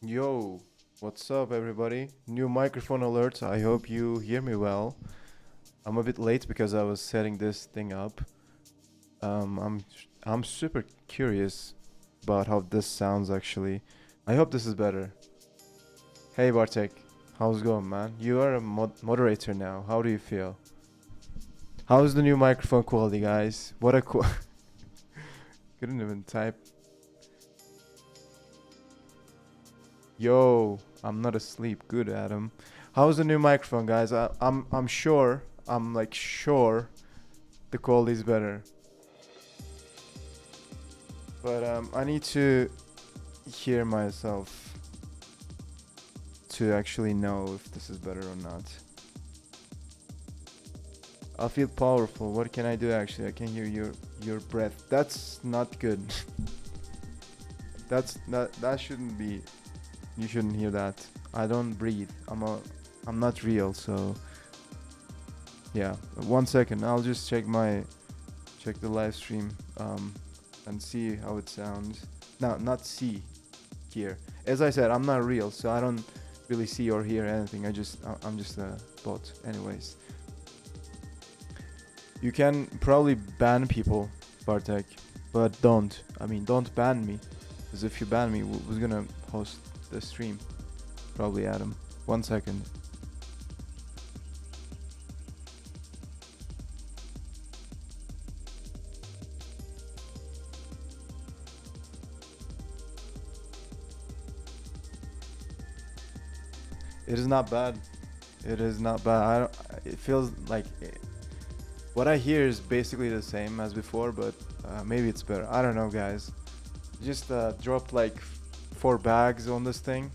Yo, what's up, everybody? New microphone alert. I hope you hear me well. I'm a bit late because I was setting this thing up. I'm super curious about how this sounds actually. I hope this is better. Hey Bartek, how's it going, man? You are a moderator now. How do you feel? How's the new microphone quality, guys? What a couldn't even type. Yo, I'm not asleep. Good, Adam. How's the new microphone, guys? I'm sure. I'm like sure the quality is better. But I need to hear myself to actually know if this is better or not. I feel powerful. What can I do actually? I can hear your breath. That's not good. That shouldn't be. You shouldn't hear that. I don't breathe. I'm not real, so yeah. 1 second. I'll just check the live stream and see how it sounds. No, not see, hear. As I said, I'm not real, so I don't really see or hear anything. I'm just a bot. Anyways, you can probably ban people, Bartek, but don't. I mean, don't ban me, because if you ban me, who's gonna host the stream? Probably Adam. 1 second. It is not bad. It is not bad. It feels like what I hear is basically the same as before, but maybe it's better. I don't know, guys. Just dropped like 4 bags on this thing.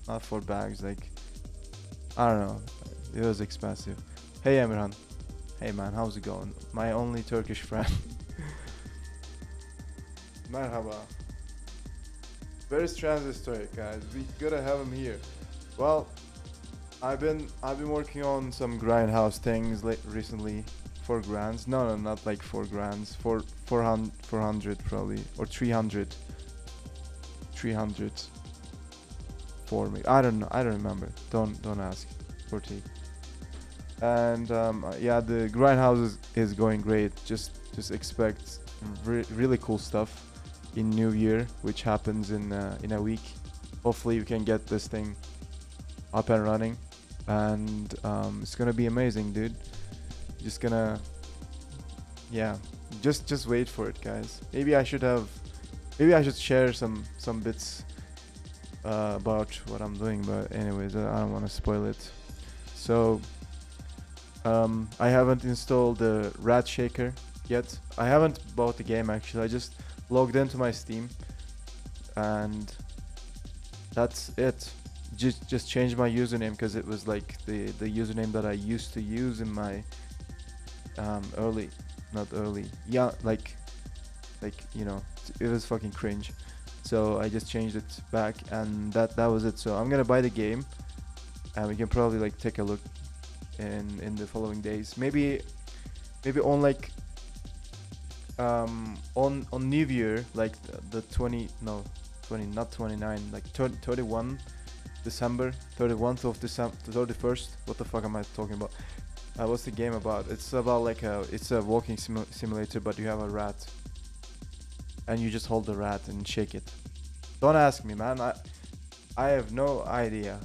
Not 4 bags, like I don't know. It was expensive. Hey Emirhan. Hey man, how's it going? My only Turkish friend. Merhaba. Where's Transistor, guys? We gotta have him here. Well, I've been working on some grindhouse things recently. 4 grands. No, not like 4 grands. 400 probably, or 300. 300 for me. I don't know. I don't remember. Don't ask. 40. And yeah, the grindhouse is going great. Just expect really cool stuff in New Year, which happens in a week. Hopefully, we can get this thing up and running, and it's gonna be amazing, dude. Just gonna, yeah, just wait for it, guys. Maybe I should share some bits about what I'm doing, but anyways, I don't want to spoil it. So I haven't installed the Rat Shaker yet. I haven't bought the game actually. I just logged into my Steam, and that's it. Just changed my username because it was like the username that I used to use in my yeah, like you know, it was fucking cringe. So I just changed it back, and that was it. So I'm gonna buy the game, and we can probably like take a look in the following days. Maybe on like on New Year, like the 20, no 20, not 29, like 31 December, 31st of December, 31st. What the fuck am I talking about? What's the game about? It's about like it's a walking simulator, but you have a rat, and you just hold the rat and shake it. Don't ask me, man. I have no idea.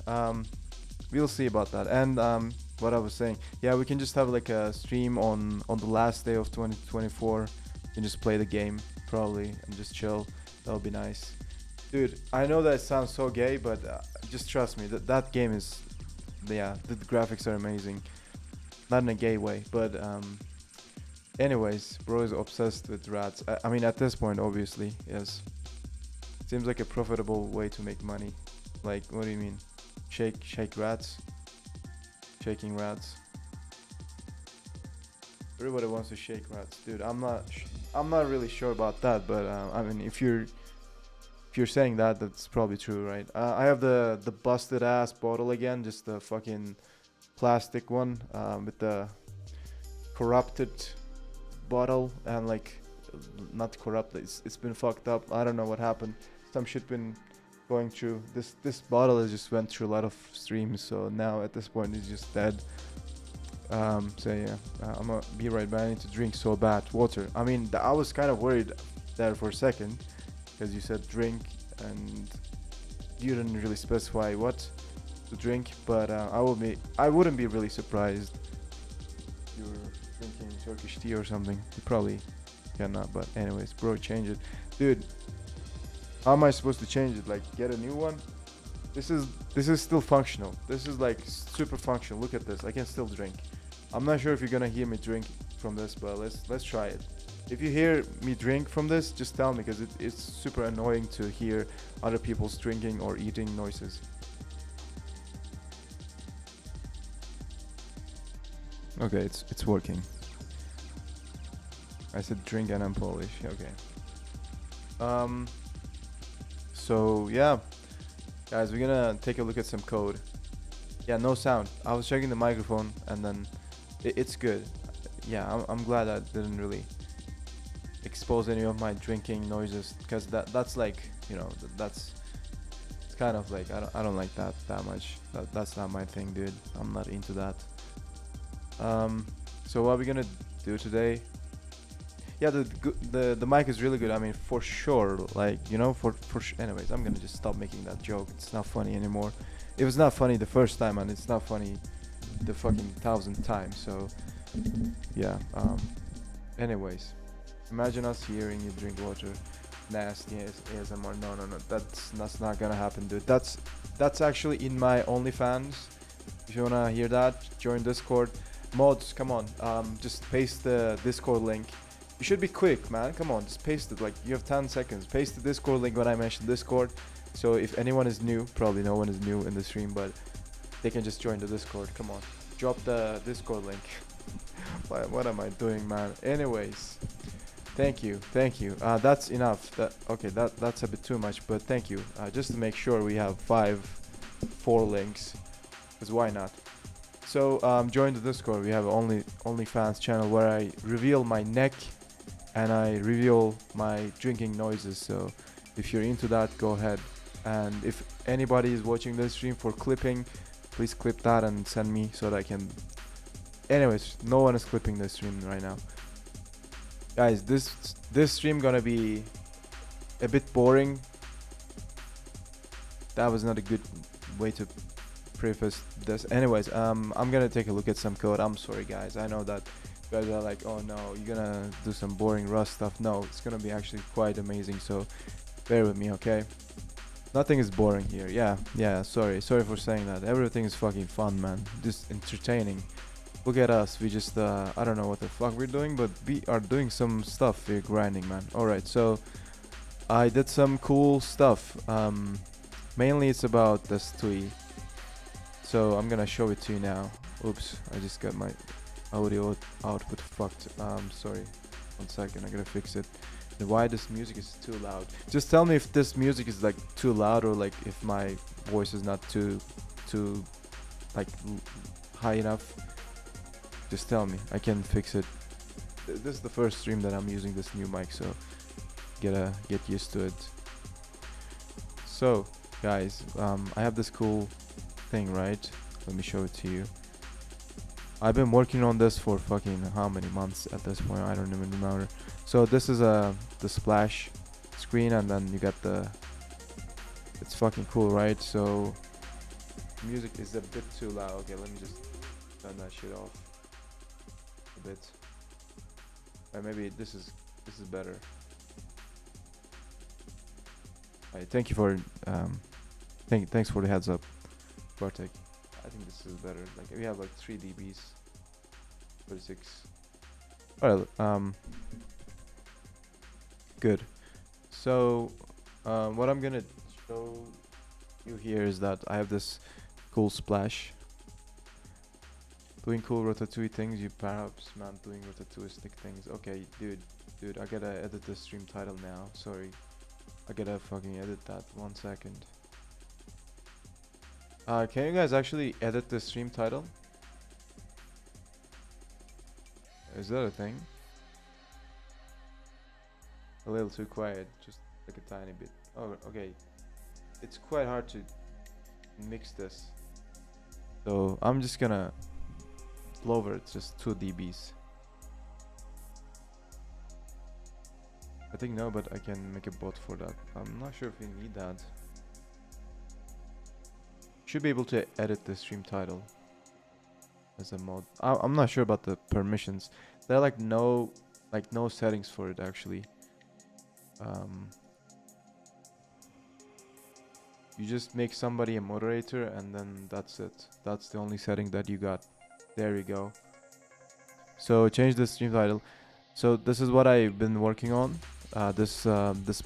We'll see about that. And what I was saying, yeah, we can just have like a stream on the last day of 2024. You can just play the game probably and just chill. That would be nice. Dude, I know that sounds so gay, but just trust me, that game is, yeah, the graphics are amazing. Not in a gay way, but anyways, bro is obsessed with rats. I mean, at this point, obviously, yes. Seems like a profitable way to make money. Like, what do you mean? Shake rats? Shaking rats? Everybody wants to shake rats, dude. I'm not really sure about that, but I mean, if you're saying that, that's probably true, right? I have the busted ass bottle again, just the fucking plastic one with the corrupted bottle, and like not corrupted. It's been fucked up. I don't know what happened. Some shit been going through this bottle has just went through a lot of streams, so now at this point it's just dead. So yeah, I'm gonna be right back. I need to drink so bad water. I mean, I was kind of worried there for a second because you said drink and you didn't really specify what to drink, but I wouldn't be really surprised if you were drinking Turkish tea or something. You probably cannot, but anyways, bro, change it, dude. How am I supposed to change it? Like, get a new one? This is still functional. This is like super functional. Look at this. I can still drink. I'm not sure if you're gonna hear me drink from this, but let's try it. If you hear me drink from this, just tell me, because it's super annoying to hear other people's drinking or eating noises. Okay, it's working. I said drink and I'm Polish. Okay. So yeah, guys, we're gonna take a look at some code. Yeah, no sound. I was checking the microphone and then it's good. Yeah, I'm glad I didn't really expose any of my drinking noises, because that's like, you know, that's it's kind of like I don't like that much. That's not my thing, dude. I'm not into that. So what we're gonna do today? Yeah, the mic is really good. I mean, for sure. Like, you know, anyways, I'm gonna just stop making that joke. It's not funny anymore. It was not funny the first time, and it's not funny the fucking 1000th time. So yeah. Anyways, imagine us hearing you drink water. Nasty ASMR. No. That's not gonna happen, dude. That's actually in my OnlyFans. If you wanna hear that, join Discord. Mods, come on. Just paste the Discord link. You should be quick, man. Come on, just paste it. Like, you have 10 seconds. Paste the Discord link when I mention Discord. So if anyone is new, probably no one is new in the stream, but they can just join the Discord. Come on, drop the Discord link. What am I doing, man? Anyways, thank you. That's enough. That's a bit too much, but thank you. Just to make sure we have 4 links, because why not? So join the Discord. We have OnlyFans channel where I reveal my neck and I reveal my drinking noises. So if you're into that, go ahead. And if anybody is watching this stream for clipping, please clip that and send me so that I can. Anyways, no one is clipping this stream right now, guys. This stream gonna be a bit boring. That was not a good way to preface this. Anyways, I'm gonna take a look at some code. I'm sorry, guys. I know that you guys are like, oh no, you're gonna do some boring Rust stuff. No, it's gonna be actually quite amazing. So bear with me, okay? Nothing is boring here. Yeah. Sorry for saying that. Everything is fucking fun, man. Just entertaining. Look at us. We just I don't know what the fuck we're doing, but we are doing some stuff. We're grinding, man. All right. So I did some cool stuff. Mainly it's about this TUI. So I'm gonna show it to you now. Oops, I just got my audio output fucked. Sorry. 1 second, I gotta fix it. And why this music is too loud? Just tell me if this music is like too loud, or like if my voice is not too like high enough. Just tell me. I can fix it. This is the first stream that I'm using this new mic, so get used to it. So guys, I have this cool thing, right? Let me show it to you. I've been working on this for fucking how many months at this point? I don't even remember. So this is the splash screen, and then you got it's fucking cool, right? So music is a bit too loud. Okay, let me just turn that shit off a bit. Or maybe this is better. Alright, thank you for thanks for the heads up, Bartek. I think this is better. Like, we have like 3 dBs, 36. Alright, good. So what I'm gonna show you here is that I have this cool splash doing cool Ratatouille things. You perhaps, man, doing Ratatuistic things. Okay, dude, I gotta edit the stream title now. Sorry, I gotta fucking edit that. 1 second. Can you guys actually edit the stream title? Is that a thing? A little too quiet, just like a tiny bit. Oh, okay. it's quite hard to mix this. So I'm just gonna lower it just 2 dBs. I think no, but I can make a bot for that. I'm not sure if we need that. Should be able to edit the stream title as a mod. I'm not sure about the permissions. There are like no settings for it actually. You just make somebody a moderator and then that's it. That's the only setting that you got. There you go. So change the stream title. So this is what I've been working on. This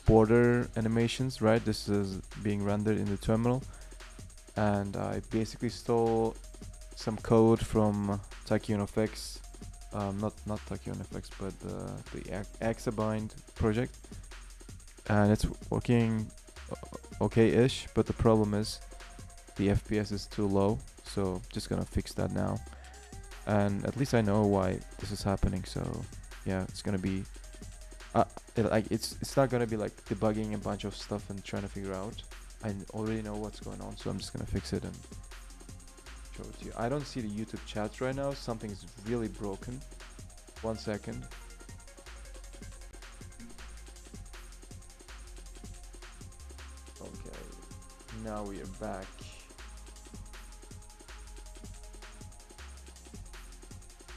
border animations, right? This is being rendered in the terminal, and I basically stole some code from TachineFX, not TachineFX, but the Exabind project, and it's working okay-ish. But the problem is the FPS is too low, so just gonna fix that now. And at least I know why this is happening. So yeah, it's gonna be. It's not gonna be like debugging a bunch of stuff and trying to figure out. I already know what's going on, so I'm just gonna fix it and show it to you. I don't see the YouTube chat right now. Something's really broken. 1 second. Okay, now we are back.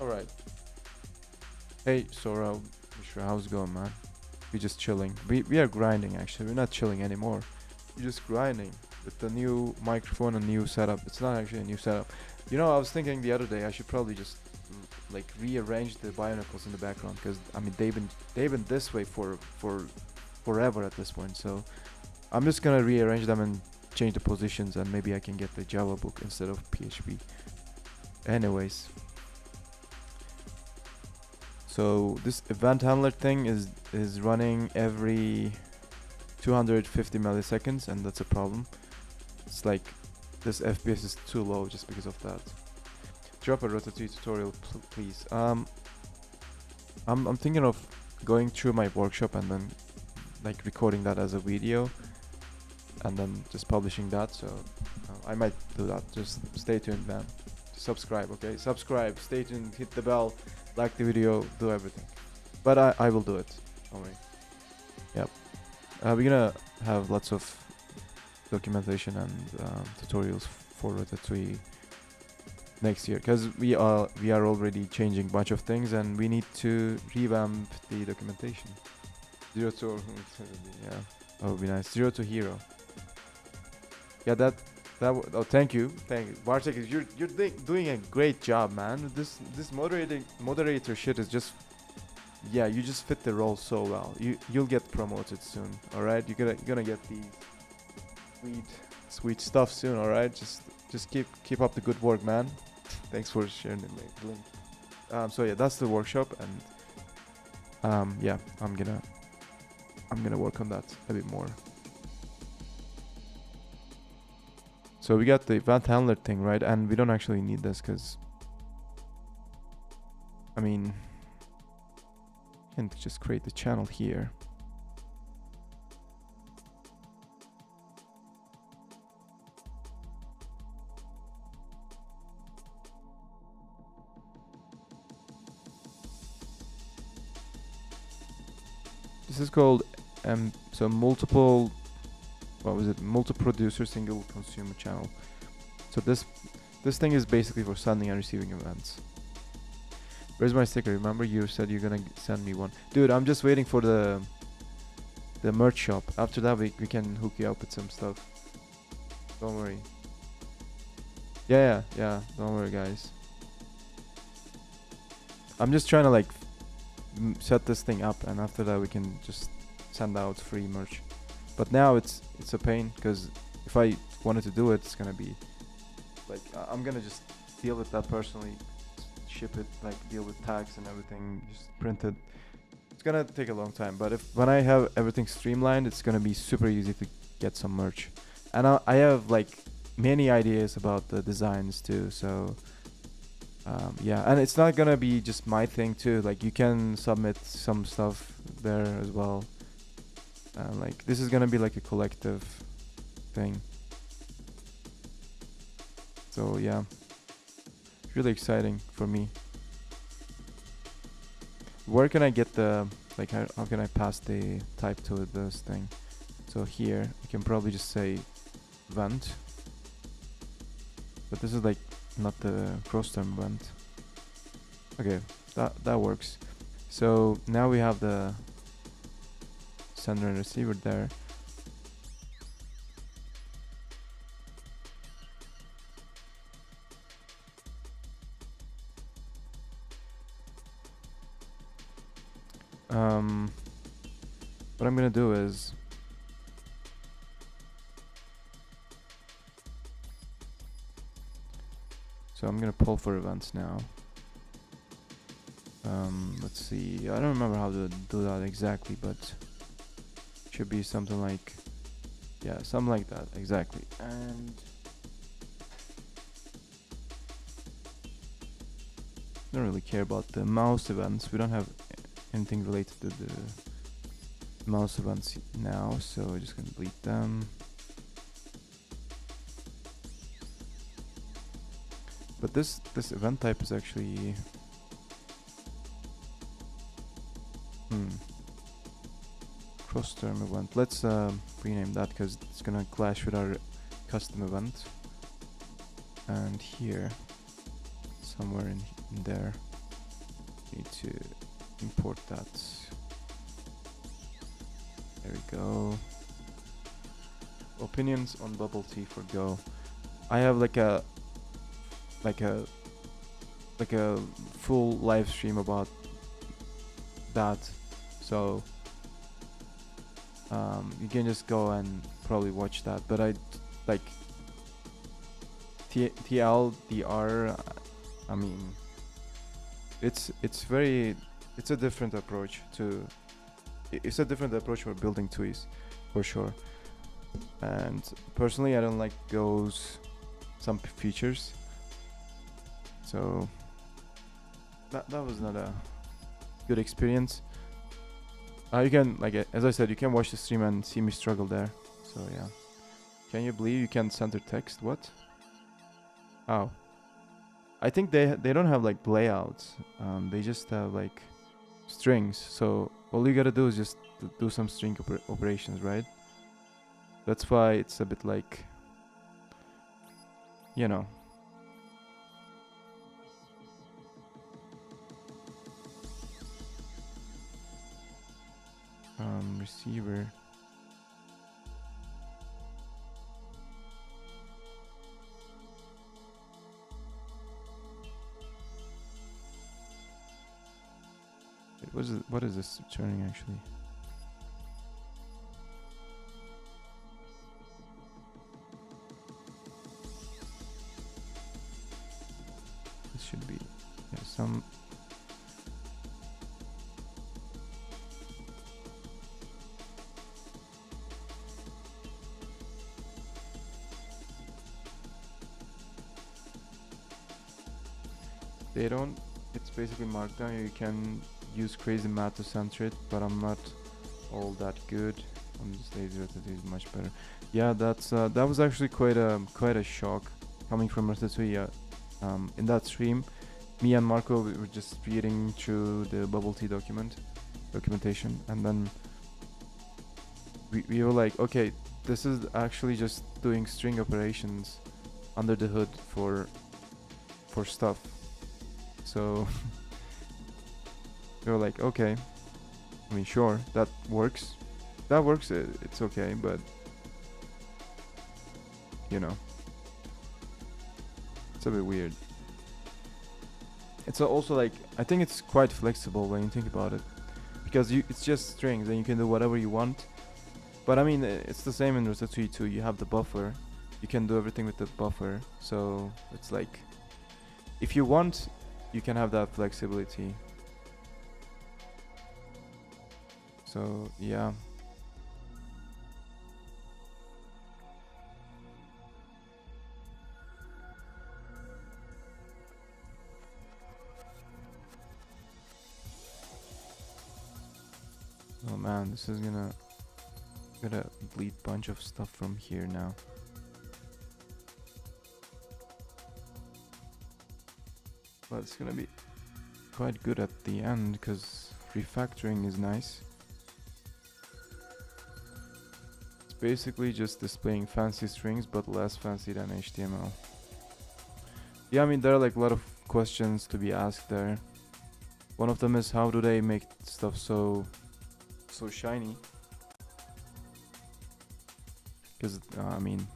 All right. Hey, Sora, sure, how's it going, man? We're just chilling. We are grinding actually. We're not chilling anymore. We're just grinding with the new microphone and new setup. It's not actually a new setup. You know, I was thinking the other day I should probably just like rearrange the bionicles in the background, because I mean they've been this way for forever at this point. So I'm just gonna rearrange them and change the positions, and maybe I can get the Java book instead of PHP. Anyways. So this event handler thing is running every 250 milliseconds, and that's a problem. It's like this FPS is too low just because of that. Drop a Ratatouille tutorial, please. I'm thinking of going through my workshop and then like recording that as a video, and then just publishing that. So I might do that. Just stay tuned, man. Subscribe, okay? Subscribe. Stay tuned. Hit the bell. Like the video, do everything. But I will do it. Don't worry. Yep. We're gonna have lots of documentation and tutorials for Ratatouille next year, because we are already changing a bunch of things and we need to revamp the documentation. 0 to Orhun, yeah, that would be nice. 0 to Hero. Yeah, oh, thank you, Bartek. You're doing a great job, man. This moderator shit is just, yeah, you just fit the role so well. You'll get promoted soon, all right? You're gonna get the sweet stuff soon, all right? Just keep up the good work, man. Thanks for sharing the link. So yeah, that's the workshop, and yeah, I'm gonna work on that a bit more. So we got the event handler thing, right? And we don't actually need this, because I mean, I can just create the channel here. This is called so multiple, what was it? Multi-producer single consumer channel. So this thing is basically for sending and receiving events. Where's my sticker? Remember you said you're gonna send me one. Dude, I'm just waiting for the merch shop. After that we can hook you up with some stuff. Don't worry. Yeah, don't worry, guys. I'm just trying to like set this thing up, and after that we can just send out free merch. But now it's a pain, because if I wanted to do it, it's gonna be like I'm gonna just deal with that personally, ship it, like deal with tags and everything, just print it. It's gonna take a long time, but when I have everything streamlined, it's gonna be super easy to get some merch. And I have like many ideas about the designs too, so yeah, and it's not gonna be just my thing too. Like you can submit some stuff there as well. Like this is gonna be like a collective thing. So yeah, really exciting for me. Where can I get the, like, how can I pass the type to this thing? So here, I can probably just say vent. But this is like not the cross term vent. Okay, that works. So now we have the sender and receiver there. What I'm gonna do is so I'm gonna pull for events now. Let's see. I don't remember how to do that exactly, but should be something like, yeah, something like that exactly. And don't really care about the mouse events. We don't have anything related to the mouse events now, so we're just gonna delete them. But this event type is actually cross term event. Let's rename that because it's gonna clash with our custom event. And here, somewhere in there, need to import that. There we go. Opinions on bubble tea for Go. I have like a full live stream about that, so you can just go and probably watch that. But I like TLDR. I mean, it's a different approach to. It's a different approach for building TUIs, for sure. And personally, I don't like some features. So that was not a good experience. You can, like, as I said, you can watch the stream and see me struggle there. So yeah. Can you believe you can center text? What? Oh. I think they don't have like layouts. They just have like strings. So all you gotta do is just do some string operations, right? That's why it's a bit like, you know. Receiver. What is this turning actually? This should be, yeah, some. They don't. It's basically markdown. You can use crazy math to center it, but I'm not all that good. I'm just lazy. Ratatouille is much better. Yeah, that was actually quite a shock coming from Ratatouille. In that stream, me and Marco, we were just reading through the bubble tea documentation, and then we were like, okay, this is actually just doing string operations under the hood for stuff. So we were like, okay, I mean, sure, that works. It's okay, but you know, it's a bit weird. It's also like, I think it's quite flexible when you think about it, because it's just strings and you can do whatever you want. But I mean, it's the same in Ratatouille too. You have the buffer, you can do everything with the buffer. So it's like, if you want, you can have that flexibility. So yeah. Oh man, this is gonna Gotta delete bunch of stuff from here now. But it's gonna be quite good at the end because refactoring is nice. It's basically just displaying fancy strings but less fancy than HTML. Yeah, I mean, there are like a lot of questions to be asked there. One of them is, how do they make stuff so shiny? Because I mean,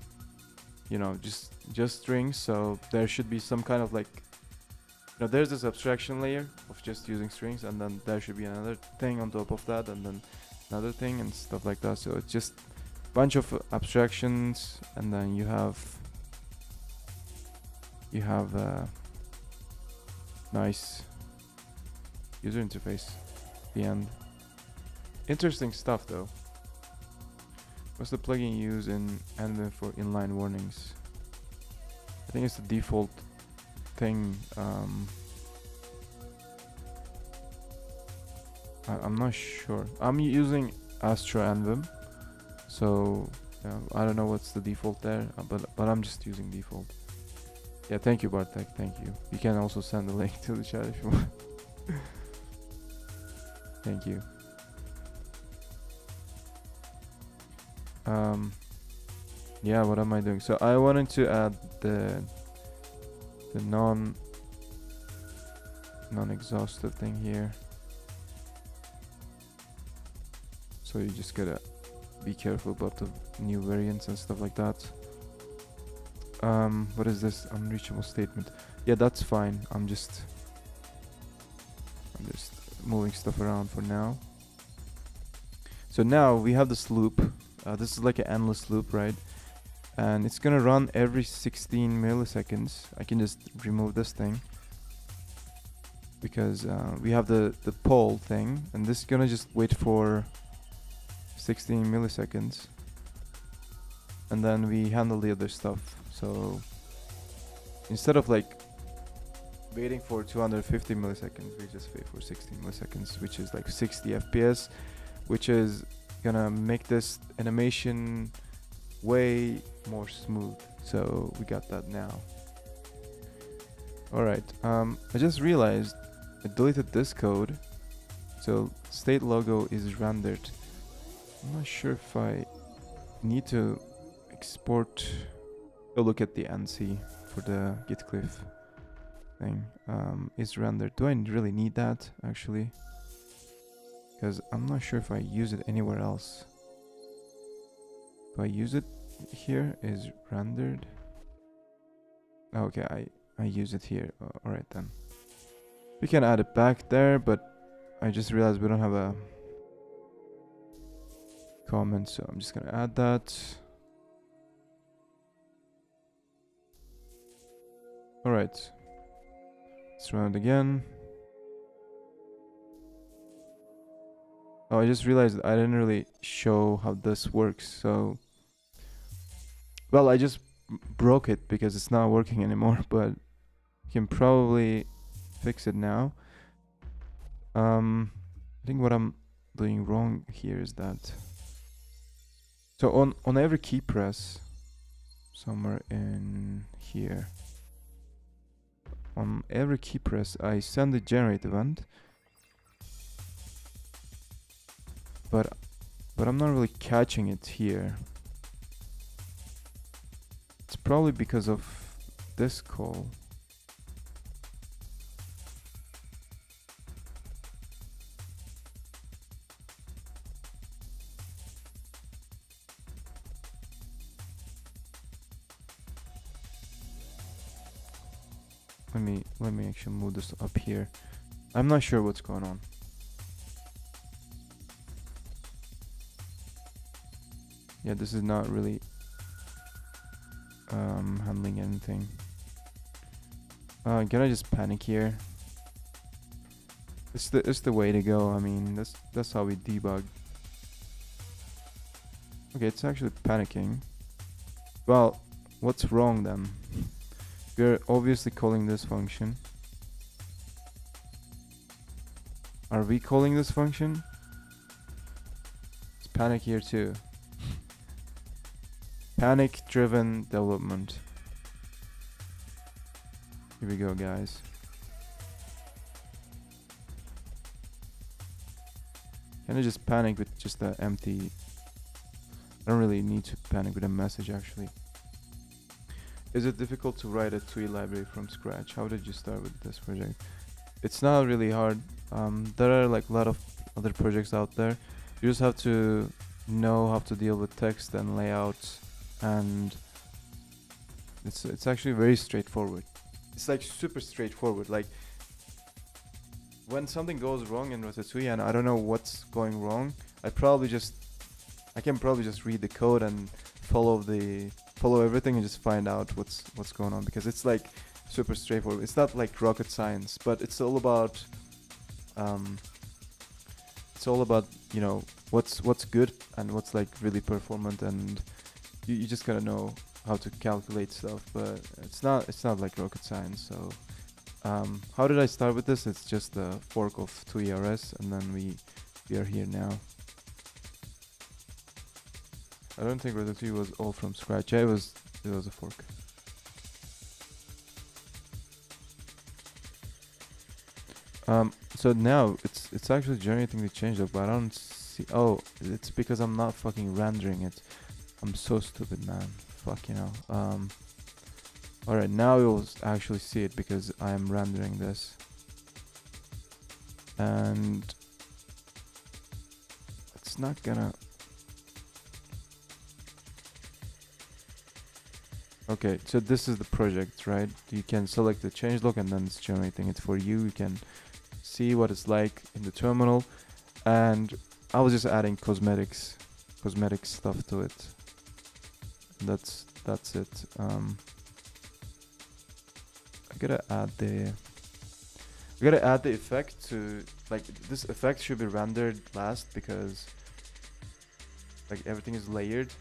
you know, just strings, so there should be some kind of like, you know, there's this abstraction layer of just using strings, and then there should be another thing on top of that, and then another thing and stuff like that. So it's just a bunch of abstractions, and then you have nice user interface at the end. Interesting stuff though. What's the plugin you use in Anvil for inline warnings? I think it's the default thing. I'm not sure. I'm using Astra Anvil, so I don't know what's the default there, but I'm just using default. Yeah, thank you, Bartek. Thank you. You can also send a link to the chat if you want. Thank you. Yeah, what am I doing? So I wanted to add the non-exhaustive thing here. So you just gotta be careful about the new variants and stuff like that. What is this unreachable statement? Yeah, that's fine. I'm just moving stuff around for now. So now we have this loop. This is like an endless loop, right? And it's gonna run every 16 milliseconds. I can just remove this thing because we have the poll thing, and this is gonna just wait for 16 milliseconds, and then we handle the other stuff. So instead of like waiting for 250 milliseconds, we just wait for 16 milliseconds, which is like 60 FPS, which is gonna make this animation way more smooth. So we got that now. Alright, I just realized I deleted this code. So state logo is rendered. I'm not sure if I need to export. Go look at the ANSI for the Gitcliff thing. Is rendered. Do I really need that actually? Because I'm not sure if I use it anywhere else. If I use it here, is rendered. Okay, I use it here. Alright then. We can add it back there, but I just realized we don't have a comment, so I'm just gonna add that. Alright. Let's run it again. Oh, I just realized I didn't really show how this works, so... Well, I just broke it because it's not working anymore, but you can probably fix it now. I think what I'm doing wrong here is that... So on every key press, somewhere in here, on every key press, I send the generate event, but I'm not really catching it here. It's probably because of this call. Let me actually move this up here. I'm not sure what's going on. Yeah, this is not really handling anything. Can I just panic here? It's the way to go. I mean, that's how we debug. Okay, it's actually panicking. Well, what's wrong then? We're obviously calling this function. Are we calling this function? It's panic here too. Panic-driven development. Here we go, guys. Can I just panic with just the empty? I don't really need to panic with a message, actually. Is it difficult to write a TUI library from scratch? How did you start with this project? It's not really hard. There are like a lot of other projects out there. You just have to know how to deal with text and layouts, and it's actually very straightforward. It's like super straightforward. Like when something goes wrong in Ratatouille and I don't know what's going wrong, I can probably just read the code and follow everything and just find out what's going on, because it's like super straightforward. It's not like rocket science, but it's all about you know what's good and what's like really performant, and you just gotta know how to calculate stuff. But it's not like rocket science. So how did I start with this? It's just a fork of TUI-RS, and then we are here now. I don't think Ratatouille was all from scratch. Yeah, it was a fork. So now it's actually generating the changelog, but I don't see. Oh, it's because I'm not fucking rendering it. I'm so stupid, man. Fucking hell. All right, now you'll actually see it because I am rendering this, and it's not gonna. Okay, so this is the project, right? You can select the changelog and then it's generating it for you. You can see what it's like in the terminal, and I was just adding cosmetic stuff to it. That's it. I gotta add the effect to, like, this effect should be rendered last because like everything is layered.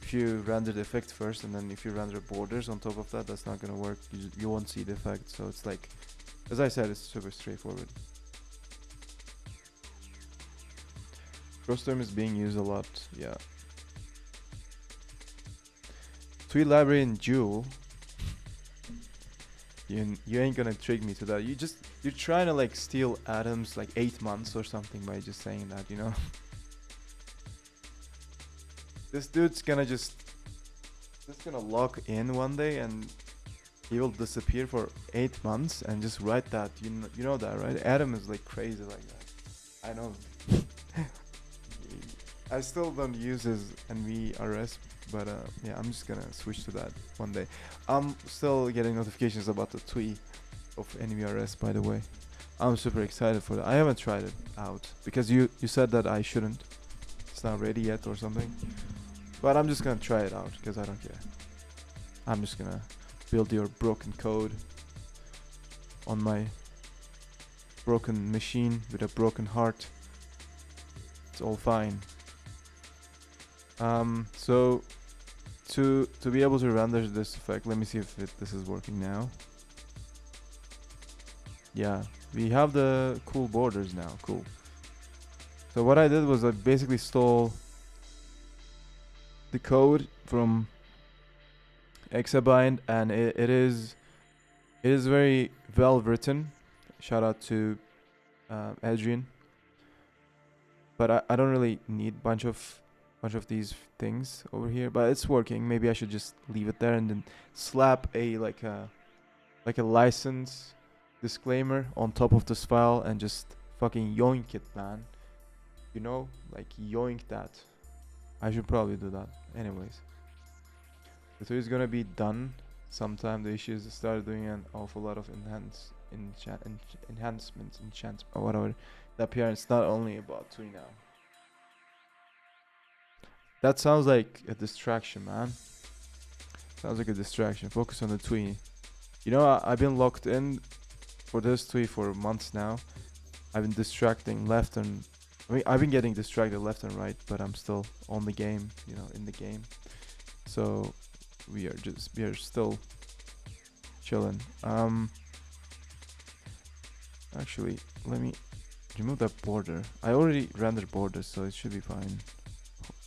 If you render the effect first and then if you render borders on top of that, that's not gonna work. You won't see the effect. So it's like, as I said, it's super straightforward. Cross term is being used a lot. Yeah. TUI library in Joule. You ain't gonna trick me to that. You're trying to like steal Adam's like 8 months or something by just saying that, you know. This dude's gonna log in one day and he will disappear for 8 months and just write that. You know that, right? Adam is like crazy like that. I know. I still don't use his NVRS, but yeah, I'm just gonna switch to that one day. I'm still getting notifications about the TUI of NVRS, by the way. I'm super excited for that. I haven't tried it out because you said that I shouldn't. It's not ready yet or something. But I'm just gonna try it out because I don't care. I'm just gonna build your broken code on my broken machine with a broken heart. It's all fine. So to be able to render this effect, let me see if this is working now. Yeah, we have the cool borders now. Cool. So what I did was I basically stole the code from Exabind, and it is very well written. Shout out to Adrian. But I don't really need bunch of these things over here, but it's working. Maybe I should just leave it there and then slap a like a license disclaimer on top of this file and just fucking yoink it, man. You know, like yoink that. I should probably do that. Anyways, the tool is gonna be done sometime. The issue is to start doing an awful lot of enhancements, or whatever. The appearance, not only about TUI now. That sounds like a distraction, man. Sounds like a distraction. Focus on the TUI. You know, I've been locked in for this TUI for months now. I've been distracting left and... I mean, I've been getting distracted left and right, but I'm still on the game, you know, in the game. So we are still chilling. Actually, let me remove that border. I already rendered borders, so it should be fine.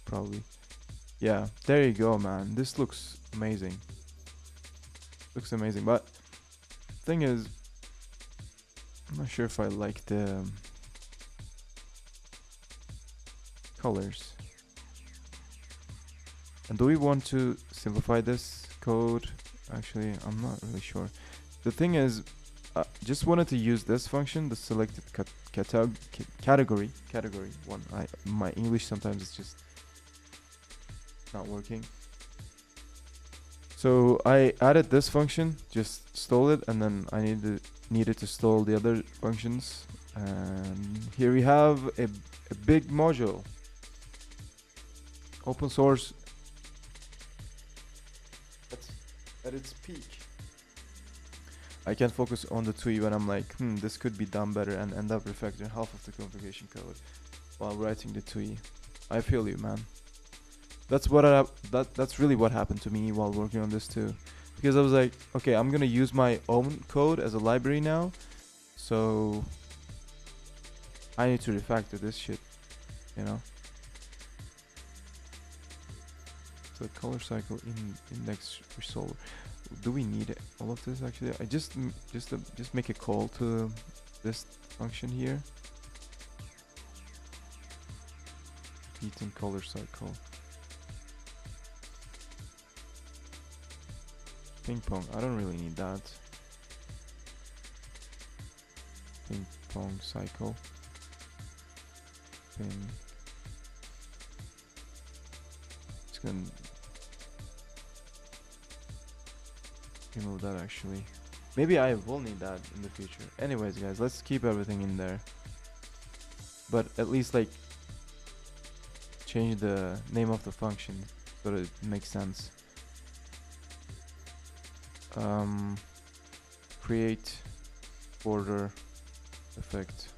Probably. Yeah, there you go, man. This looks amazing. Looks amazing, but thing is, I'm not sure if I like the colors. And do we want to simplify this code? Actually, I'm not really sure. The thing is, just wanted to use this function, the selected category one. My English sometimes is just not working. So I added this function, just stole it, and then I needed to stall the other functions. And here we have a big module. Open source at its peak. I can focus on the TUI when I'm like, this could be done better, and end up refactoring half of the configuration code while writing the TUI. I feel you, man. That's that's really what happened to me while working on this too, because I was like, okay, I'm gonna use my own code as a library now, so I need to refactor this shit, you know. So color cycle index resolver. Do we need all of this actually? I just make a call to this function here. Repeating color cycle. Ping pong. I don't really need that. Ping pong cycle. Ping. It's gonna remove that actually. Maybe I will need that in the future. Anyways, guys, let's keep everything in there. But at least like change the name of the function so that it makes sense. Create border effect.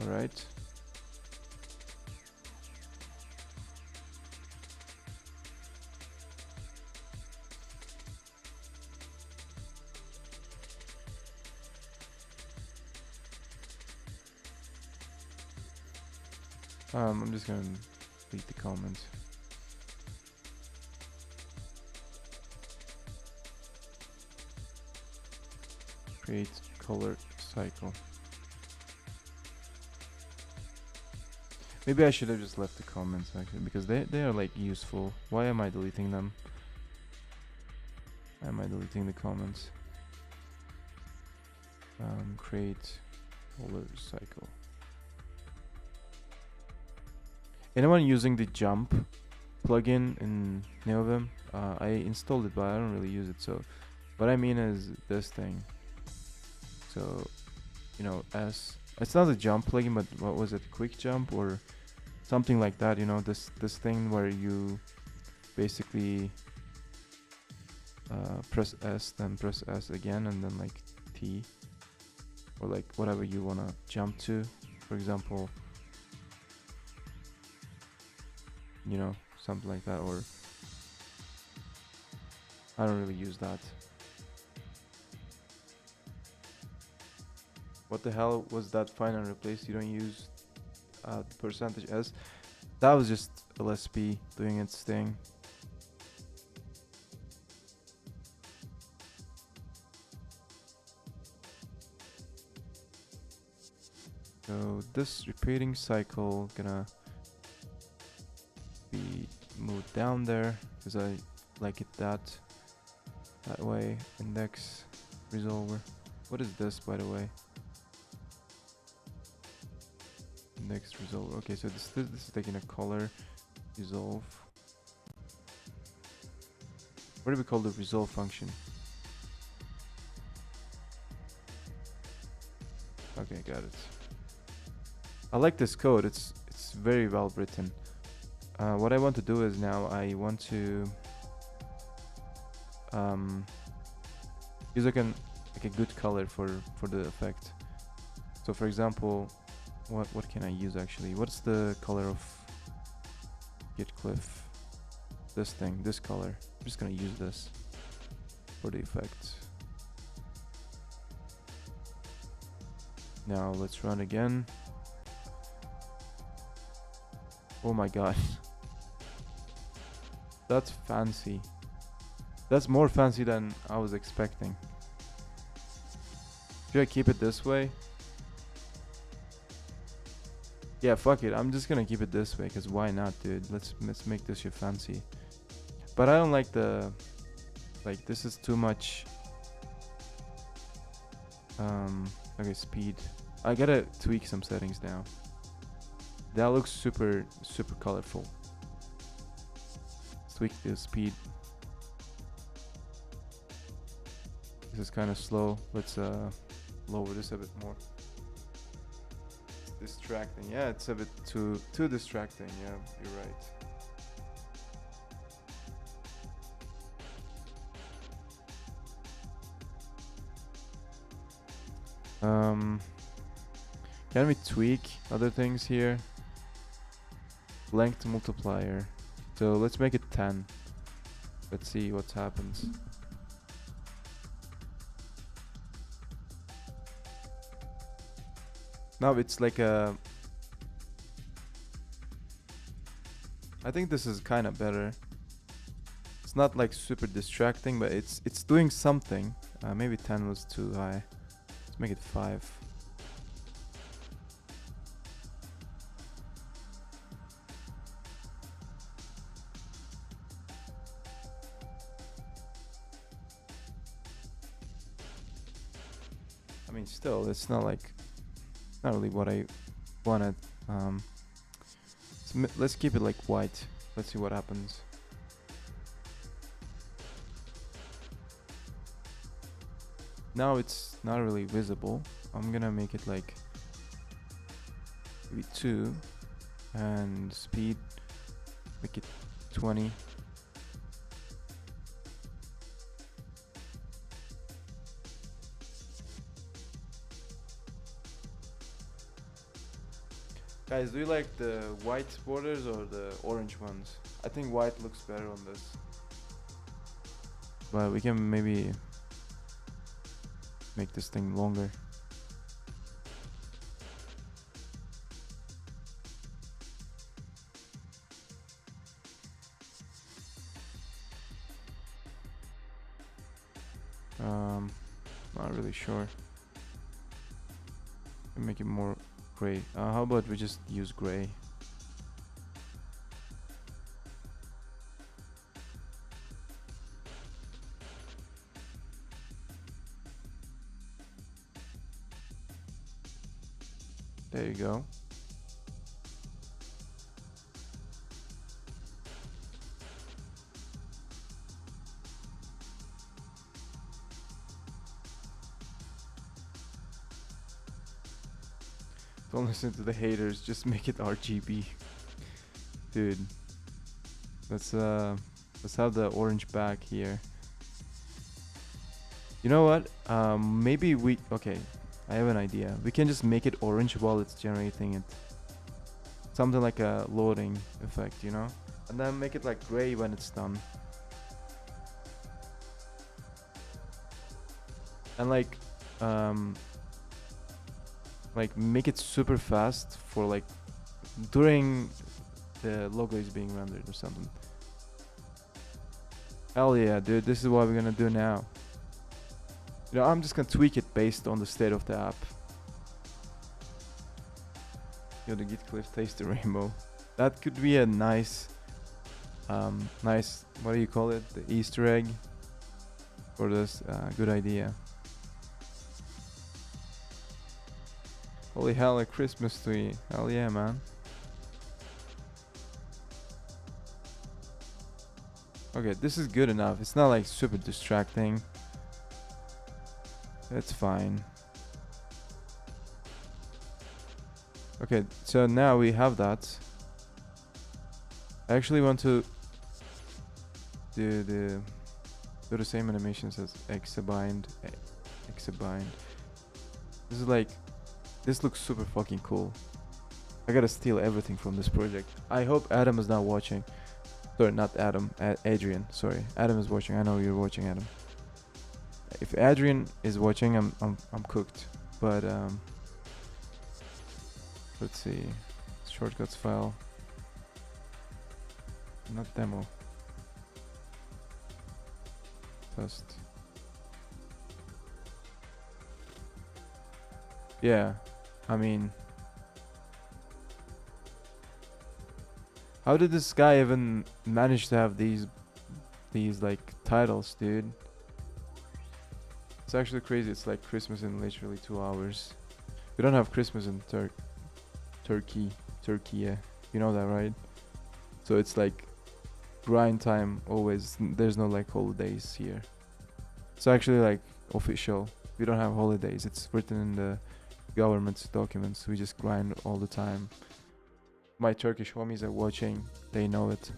Alright. I'm just gonna delete the comment. Create color cycle. Maybe I should have just left the comments actually, because they are like useful. Why am I deleting them? Why am I deleting the comments? Create color cycle. Anyone using the jump plugin in Neovim? I installed it, but I don't really use it. So what I mean is this thing. So, you know, it's not a jump plugin, but what was it? Quick jump or something like that. You know, this thing where you basically press S, then press S again, and then like T, or like whatever you wanna jump to. For example, you know, something like that. Or I don't really use that. What the hell was that? Find and replace. You don't use percentage %s. That was just LSP doing its thing. So this repeating cycle gonna be moved down there because I like it that way. Index resolver. What is this, by the way? Index resolver. Okay, so this is taking a color resolve. What do we call the resolve function? Okay, got it. I like this code. It's very well written. What I want to do is now I want to use like a good color for the effect. So for example, what can I use actually? What's the color of Gitcliff? This thing, this color. I'm just gonna use this for the effect. Now let's run again. Oh my god. That's fancy. That's more fancy than I was expecting. Should I keep it this way? Yeah, fuck it. I'm just gonna keep it this way, cause why not, dude? Let's make this shit fancy. But I don't like the, like, this is too much. Okay, speed. I gotta tweak some settings now. That looks super colorful. Let's tweak the speed. This is kind of slow. Let's lower this a bit more. It's distracting. Yeah, it's a bit too distracting. Yeah, you're right. Can we tweak other things here? Length multiplier. So let's make it 10. Let's see what happens. Now it's like a... I think this is kind of better. It's not like super distracting, but it's doing something. Maybe 10 was too high. Let's make it 5. I mean, still, it's not like, not really what I wanted. So let's keep it like white. Let's see what happens. Now it's not really visible. I'm gonna make it like maybe 2, and speed make it 20. Guys, do you like the white borders or the orange ones? I think white looks better on this. But we can maybe make this thing longer. Not really sure. Make it more gray. How about we just use gray? There you go. Don't listen to the haters, just make it RGB. Dude. Let's have the orange back here. You know what? Maybe okay, I have an idea. We can just make it orange while it's generating it. Something like a loading effect, you know? And then make it like gray when it's done. And like make it super fast for like during the logo is being rendered or something. Hell yeah, dude, this is what we're gonna do now. You know, I'm just gonna tweak it based on the state of the app. You know, the Git cliff taste the rainbow. That could be a nice what do you call it? The Easter egg for this good idea. Holy hell, a Christmas tree. Hell yeah, man. Okay, this is good enough. It's not like super distracting. That's fine. Okay, so now we have that. I actually want to do the same animations as Exabind. This is like, this looks super fucking cool. I gotta steal everything from this project. I hope Adam is not watching. Sorry, not Adam. Adrian. Sorry, Adam is watching. I know you're watching, Adam. If Adrian is watching, I'm cooked. But let's see. Shortcuts file. Not demo. Test. Yeah, I mean, how did this guy even manage to have these like titles, dude? It's actually crazy. It's like Christmas in literally 2 hours. We don't have Christmas in Turkey. Turkey, yeah. You know that, right? So it's like grind time always. There's no like holidays here. It's actually like official. We don't have holidays. It's written in the government's documents. We just grind all the time. My Turkish homies are watching. They know it.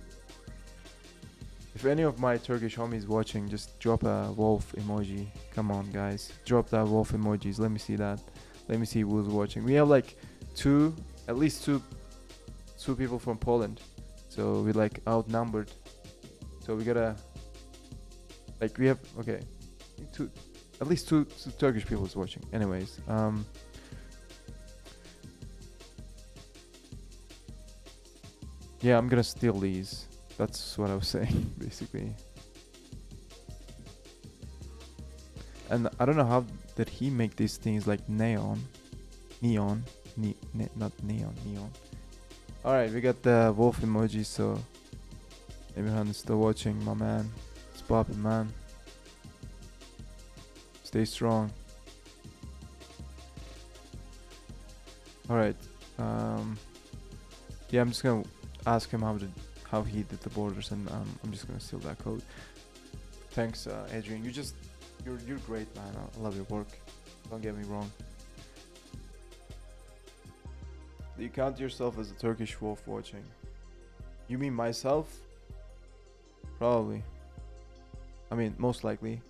If any of my Turkish homies watching, just drop a wolf emoji. Come on, guys. Drop that wolf emojis. Let me see that. Let me see who's watching. We have like at least two people from Poland. So we're like outnumbered. So we gotta, like, we have, okay, at least two Turkish people is watching. Anyways, yeah, I'm gonna steal these. That's what I was saying, basically. And I don't know how did he make these things like neon. Not neon. Alright, we got the wolf emoji, so Emirhan is still watching, my man. It's poppin', man. Stay strong. Alright. Yeah, I'm just gonna ask him how he did the borders, and I'm just gonna steal that code. Thanks, Adrian. You're great, man. I love your work. Don't get me wrong. Do you count yourself as a Turkish wolf watching? You mean myself? Probably. I mean, most likely.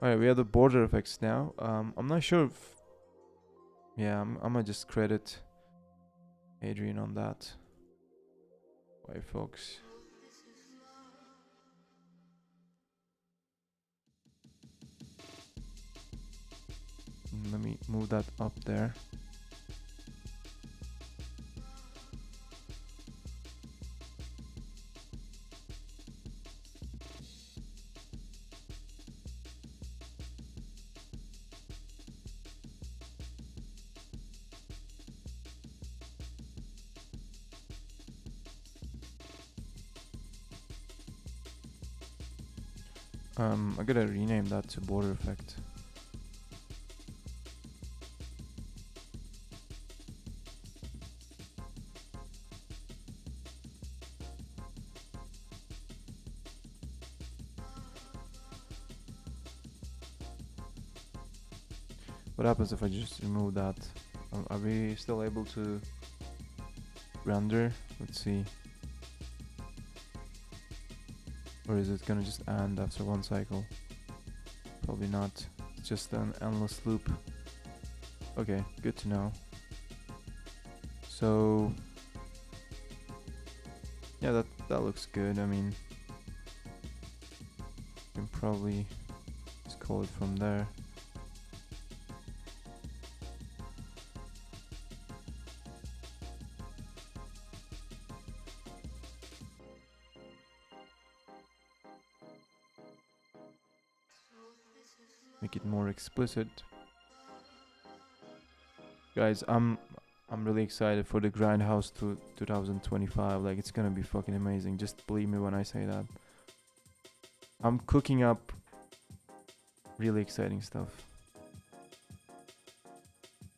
Alright, we have the border effects now. I'm not sure if... Yeah, I'm gonna just credit Adrian on that. Why, folks? Let me move that up there. I gotta rename that to border effect. What happens if I just remove that? Are we still able to render? Let's see. Or is it gonna just end after one cycle? Probably not. It's just an endless loop. Okay, good to know. So yeah, that looks good. I mean, you can probably just call it from there. Make it more explicit. Guys, I'm really excited for the Grindhouse to 2025. Like, it's gonna be fucking amazing. Just believe me when I say that. I'm cooking up really exciting stuff.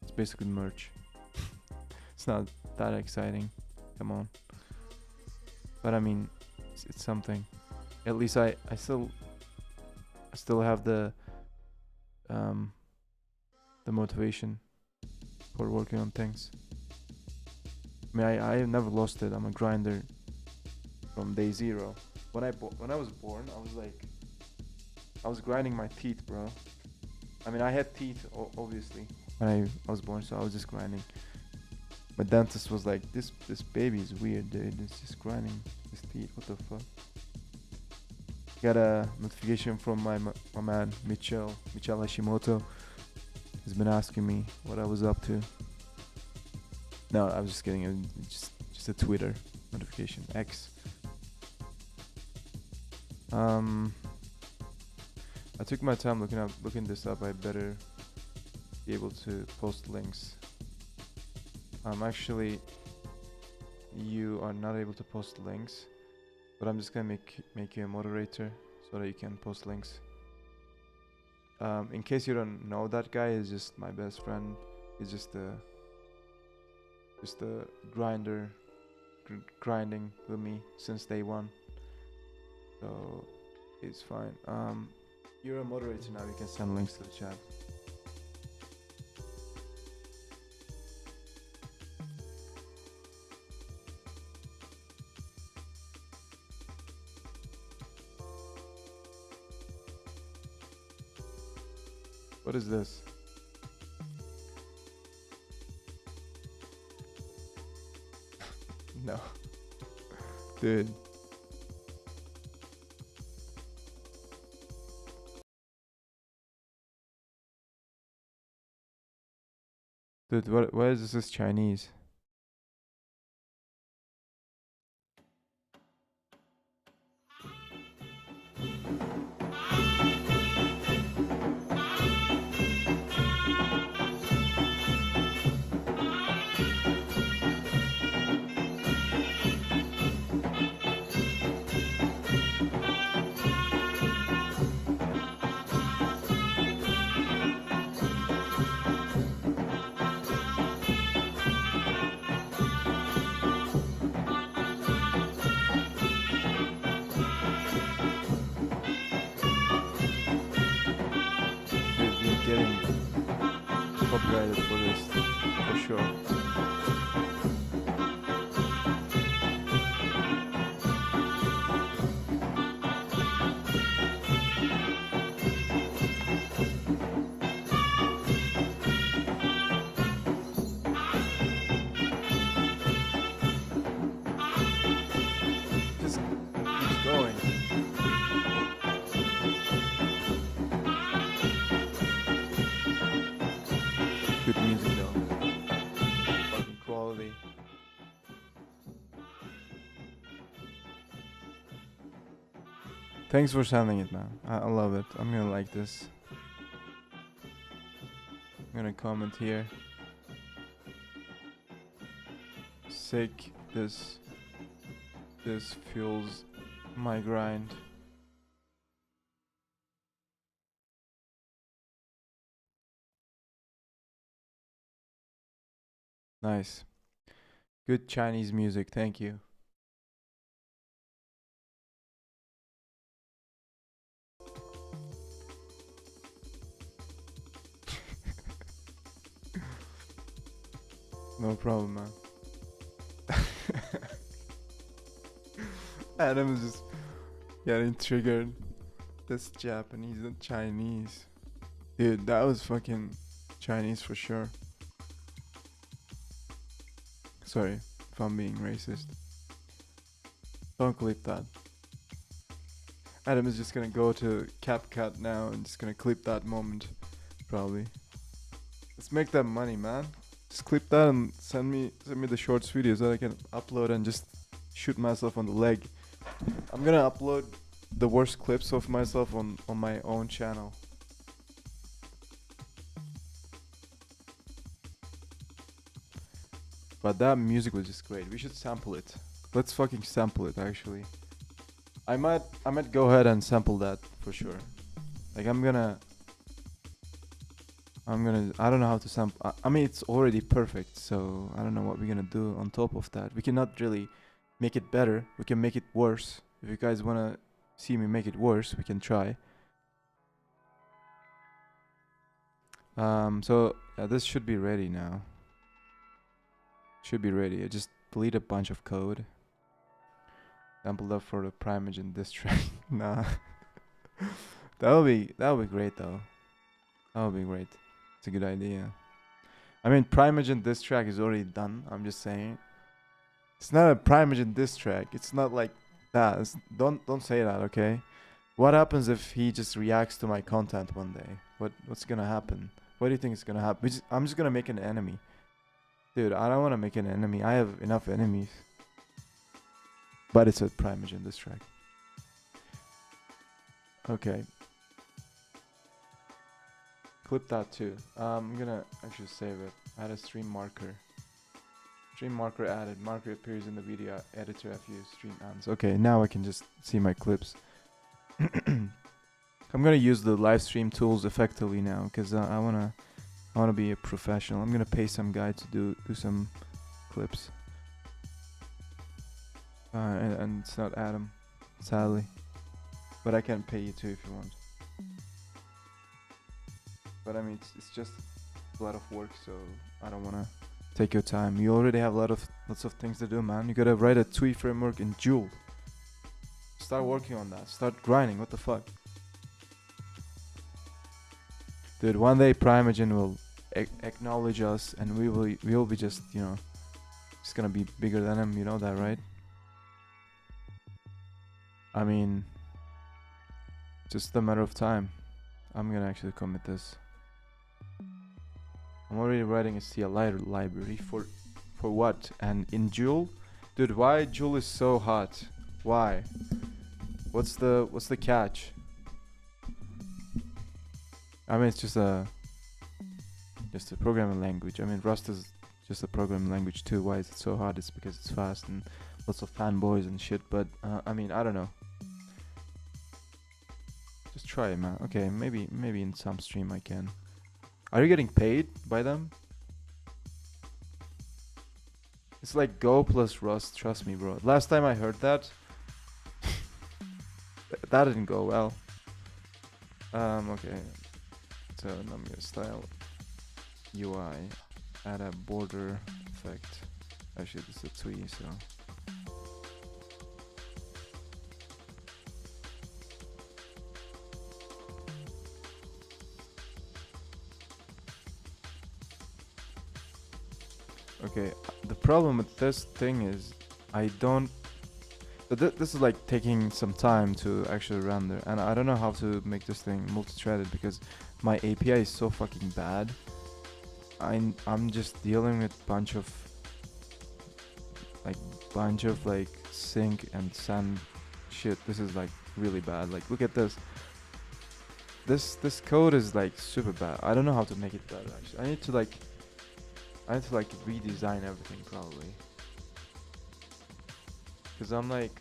It's basically merch. It's not that exciting. Come on. But I mean, it's something. At least I still have the motivation for working on things. I mean, I have never lost it. I'm a grinder from day zero. When I was born, I was grinding my teeth, bro. I mean, I had teeth, obviously, when I was born, so I was just grinding. My dentist was like, this baby is weird, dude. It's just grinding his teeth. What the fuck? Got a notification from my man Michel Hashimoto. He's been asking me what I was up to. No, I was just kidding. Just a Twitter notification X. I took my time looking this up. I better be able to post links. Actually, you are not able to post links, but I'm just gonna make you a moderator so that you can post links. In case you don't know, that guy is just my best friend. He's just a grinder, grinding with me since day one. So it's fine. You're a moderator now. You can send links to the chat. What is this? No. Dude. Dude, what is this? This is Chinese. Getting copyrighted for this, for sure. Just keeps going. Good music though. Fucking quality. Thanks for sending it, man. I love it. I'm gonna like this. I'm gonna comment here. Sick. This fuels my grind. Nice. Good Chinese music, thank you. No problem, man. Adam is just getting triggered. That's Japanese and Chinese. Dude, that was fucking Chinese for sure. Sorry if I'm being racist. Don't clip that. Adam is just gonna go to CapCut now and just gonna clip that moment. Probably. Let's make that money, man. Just clip that and send me the shorts videos that I can upload and just shoot myself on the leg. I'm gonna upload the worst clips of myself on my own channel. But that music was just great. We should sample it. Let's fucking sample it actually. I might go ahead and sample that for sure. Like I don't know how to sample. I mean, it's already perfect, so I don't know what we're gonna do on top of that. We cannot really make it better. We can make it worse. If you guys wanna see me make it worse, we can try. So this should be ready now. Should be ready. I just delete a bunch of code. Sampled up for the Primogen diss track. Nah. that would be great though. That would be great. It's a good idea. I mean, Primogen diss track is already done. I'm just saying. It's not a Primogen diss track. It's not like that. Don't say that, okay? What happens if he just reacts to my content one day? What's gonna happen? What do you think is gonna happen? I'm just gonna make an enemy. Dude, I don't want to make an enemy. I have enough enemies. but it's a Primogen, this track. Okay. Clip that too. I'm gonna actually save it. Add a stream marker. Stream marker added. Marker appears in the video editor after you stream ends. Okay, now I can just see my clips. I'm gonna use the live stream tools effectively now because I wanna be a professional. I'm gonna pay some guy to do some clips. And it's not Adam, sadly, but I can pay you too if you want. But I mean, it's just a lot of work, so I don't wanna take your time. You already have lots of things to do, man. You gotta write a tweet framework in Joule. Start working on that. Start grinding. What the fuck, dude? One day Primogen will acknowledge us, and we will be just just gonna be bigger than him. You know that, right? I mean, just a matter of time. I'm gonna actually commit this. I'm already writing a CLI library for what? And in Joule, dude, why Joule is so hot? Why? What's the catch? I mean, it's just a programming language. I mean, Rust is just a programming language too. Why is it so hot? It's because it's fast and lots of fanboys and shit. But I mean, I don't know. Just try it, man. Okay, maybe in some stream I can. Are you getting paid by them? It's like Go plus Rust. Trust me, bro. Last time I heard that, that didn't go well. Okay. So I'm gonna style UI, add a border effect. Actually, this is a twee, so. Okay, the problem with this thing is I don't. This is like taking some time to actually render, and I don't know how to make this thing multi-threaded because my API is so fucking bad. I'm just dealing with bunch of sync and send shit. This is like really bad. Like, look at this. This code is like super bad. I don't know how to make it better. Actually, I need to redesign everything probably. Cause I'm like,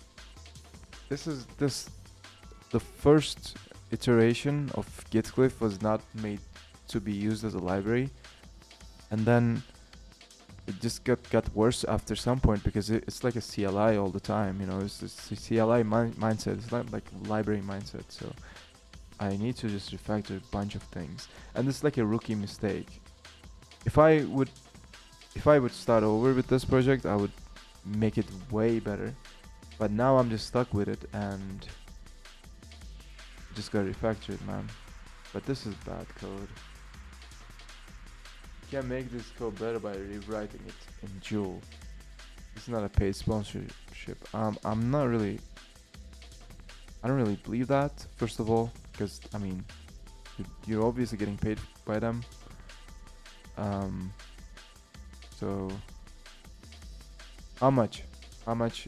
the first iteration of Gitcliff was not made to be used as a library, and then it just got worse after some point because it's like a CLI all the time. It's a CLI mindset. It's not like library mindset. So I need to just refactor a bunch of things, and it's like a rookie mistake. If I would start over with this project, I would make it way better. But now I'm just stuck with it and just gotta refactor it, man. But this is bad code. You can make this code better by rewriting it in Joule. It's not a paid sponsorship. I don't really believe that, first of all, because I mean, you're obviously getting paid by them. So how much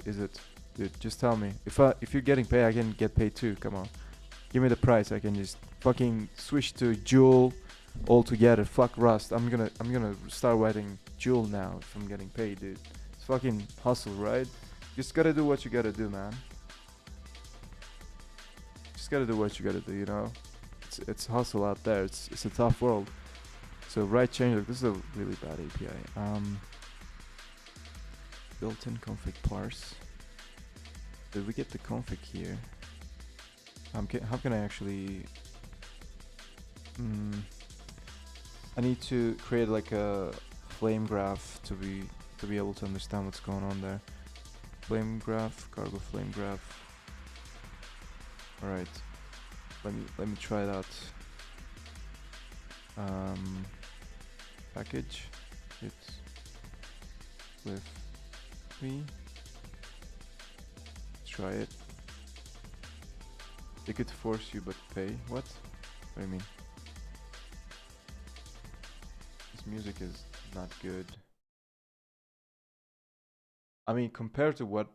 is it, dude? Just tell me. If you're getting paid, I can get paid too. Come on, give me the price. I can just fucking switch to Joule altogether. Fuck Rust. I'm gonna start writing Joule now if I'm getting paid, dude. It's fucking hustle, right? Just gotta do what you gotta do, man. Just gotta do what you gotta do. It's hustle out there. It's a tough world. So write change. This is a really bad API. Built-in config parse. Did we get the config here? How can I actually? I need to create like a flame graph to be able to understand what's going on there. Flame graph, cargo flame graph. All right. Let me try that. Package it's with me. Try it. They could force you but pay. What do you mean? This music is not good. I mean, compared to what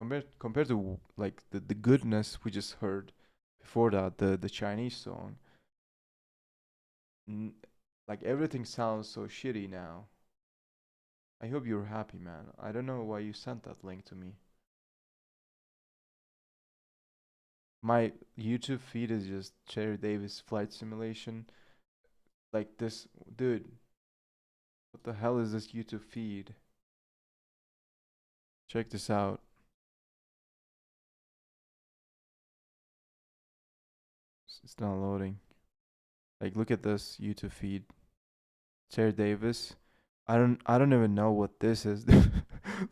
compared to like the goodness we just heard before that, the Chinese song. N- like everything sounds so shitty now. I hope you're happy, man. I don't know why you sent that link to me. My YouTube feed is just Cherry Davis flight simulation. Like this, dude. What the hell is this YouTube feed? Check this out. It's not loading. Like, look at this YouTube feed. Cherry Davis. I don't even know what this is.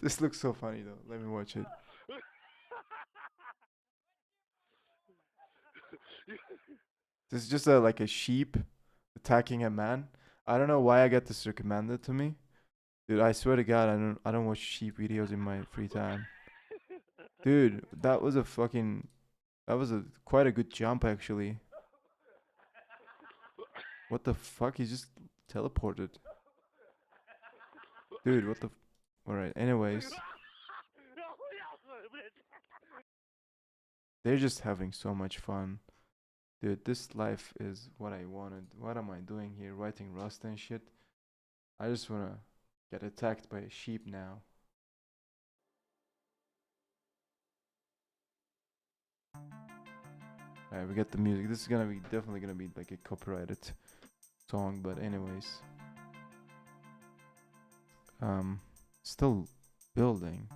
This looks so funny though. Let me watch it. This is just like a sheep attacking a man. I don't know why I get this recommended to me. Dude, I swear to God, I don't watch sheep videos in my free time. Dude, that was a quite a good jump actually. What the fuck? He just teleported. Dude, what the Alright, anyways. They're just having so much fun. Dude, this life is what I wanted. What am I doing here? Writing Rust and shit. I just wanna get attacked by a sheep now. Alright, we get the music. This is gonna be definitely gonna be like a copyrighted song, but anyways. Um Still building.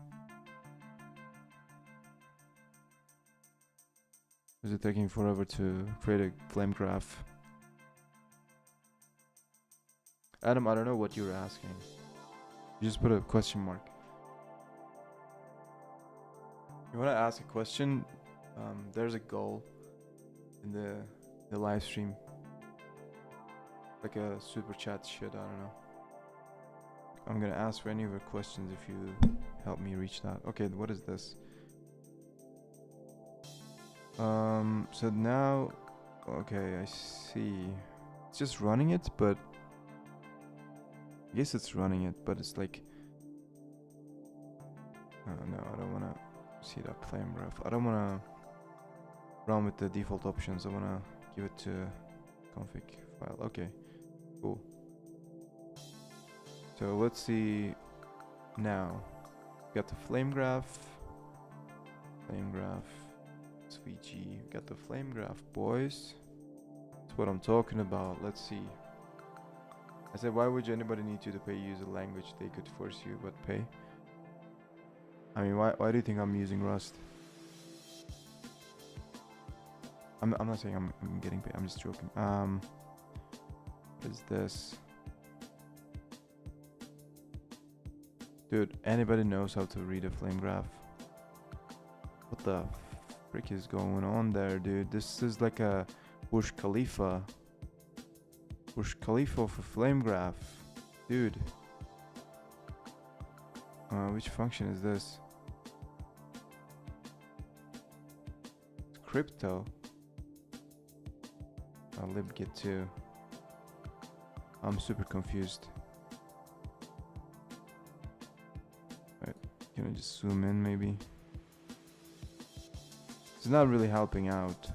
Is it taking forever to create a flame graph? Adam, I don't know what you're asking. You just put a question mark. You wanna ask a question? There's a goal in the live stream. Like a super chat shit, I don't know. I'm gonna ask for any of your questions if you help me reach that. Okay, what is this? So now, okay, I see. It's just running it, but I guess it's running it, but it's like, no, I don't wanna see that flame graph. I don't wanna run with the default options. I wanna give it to config file. Okay, cool. So let's see now. Got the flame graph, SVG. Got the flame graph, boys. That's what I'm talking about. Let's see. I said, why would anybody need you to pay use a language they could force you but pay? I mean, why do you think I'm using Rust? I'm not saying I'm getting paid. I'm just joking. What is this? Dude, anybody knows how to read a flame graph? What the frick is going on there, dude? This is like a Burj Khalifa. Burj Khalifa for flame graph. Dude. Which function is this? It's crypto. libgit2. I'm super confused. Right, can I just zoom in maybe? It's not really helping out.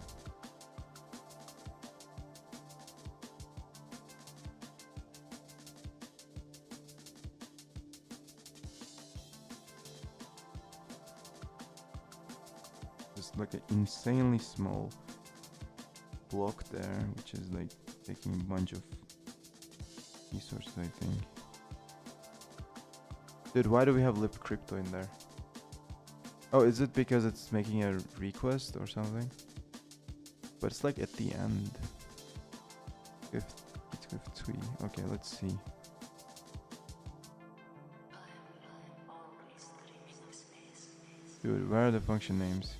Just like an insanely small block there, which is like taking a bunch of resources, I think. Dude, why do we have lib crypto in there? Oh, is it because it's making a request or something? But it's like at the end. It's 53. Okay, let's see. Dude, where are the function names?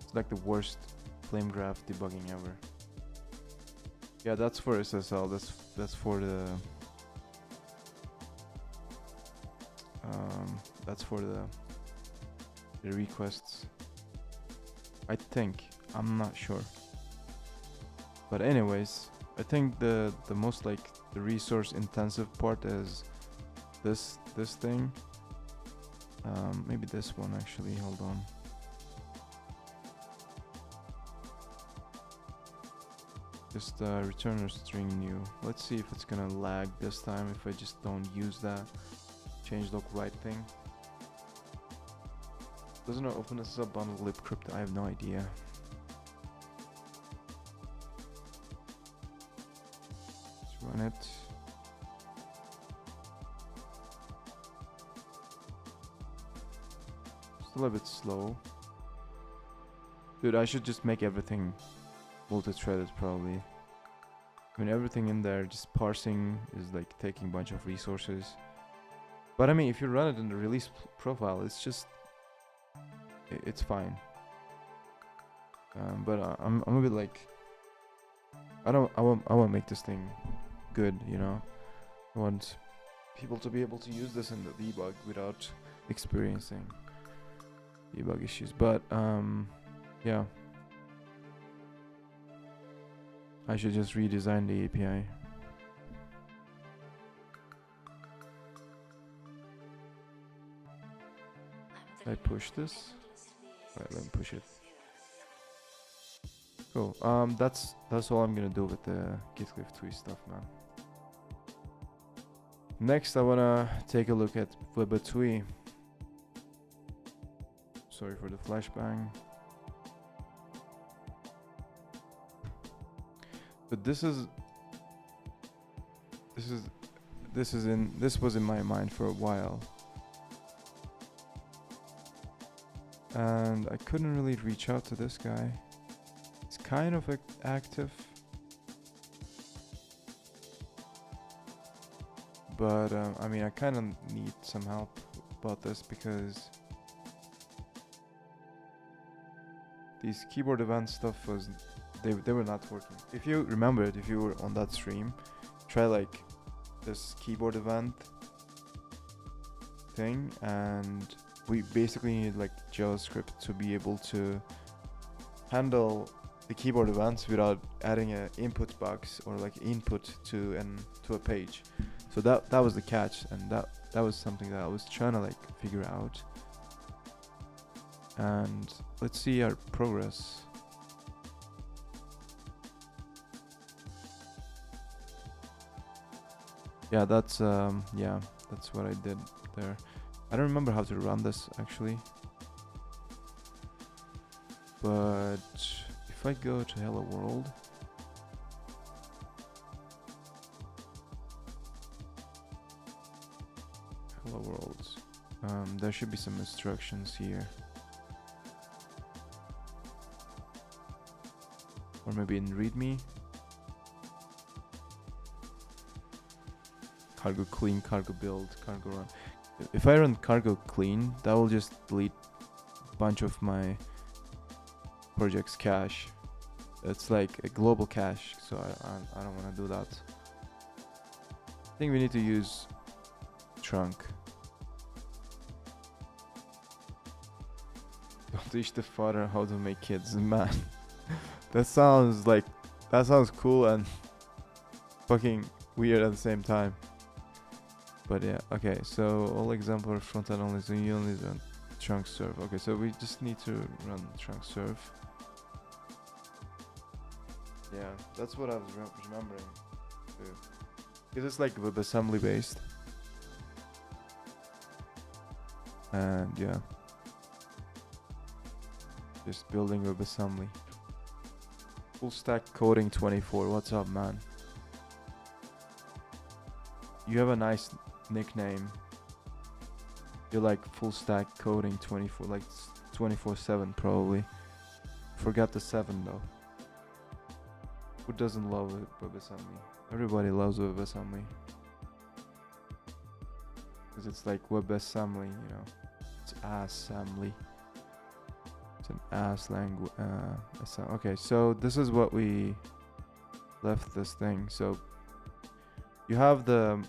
It's like the worst flame graph debugging ever. Yeah, that's for SSL. That's for the that's for the requests. I think. I'm not sure. But anyways, I think the most like the resource intensive part is this thing. Maybe this one actually. Hold on. Just return a string new. Let's see if it's gonna lag this time if I just don't use that change local right thing. Doesn't it open this up bundle lib crypt? I have no idea. Let's run it. Still a bit slow. Dude, I should just make everything multi-threaded probably. I mean, everything in there, just parsing is like taking a bunch of resources. But I mean, if you run it in the release profile, it's just, it's fine. But I'm a bit like, I want make this thing good, you know. I want people to be able to use this in the debug without experiencing debug issues. But yeah, I should just redesign the API. I push this. Right, let me push it. Cool. That's all I'm gonna do with the Ratatuistic stuff, man. Next, I wanna take a look at Ratatuistic. Sorry for the flashbang. But this was in my mind for a while. And I couldn't really reach out to this guy. It's kind of active. But I mean, I kind of need some help about this because these keyboard event stuff was, they were not working. If you remember it, if you were on that stream, try like this keyboard event thing, and we basically need like JavaScript to be able to handle the keyboard events without adding an input box or like input to a page. So that was the catch, and that was something that I was trying to like figure out. And let's see our progress. Yeah, that's what I did there. I don't remember how to run this actually. But if I go to Hello World, there should be some instructions here. Or maybe in README. Cargo clean, cargo build, cargo run. If I run cargo clean, that will just delete a bunch of my project's cache. It's like a global cache, so I don't want to do that. I think we need to use trunk. Don't teach the father how to make kids, man. That sounds cool and fucking weird at the same time. But yeah, okay, so all example front end only, so you only run trunk serve. Okay, so we just need to run trunk serve. Yeah, that's what I was remembering too. Because it's like WebAssembly based. And yeah, just building WebAssembly. Full stack coding 24. What's up, man? You have a nice nickname. You're like full stack coding 24, like 24/7 probably. Forgot the 7 though. Who doesn't love WebAssembly? Everybody loves WebAssembly. Because it's like WebAssembly, you know. It's assembly. It's an ass language. Okay, so this is what we left this thing. So you have the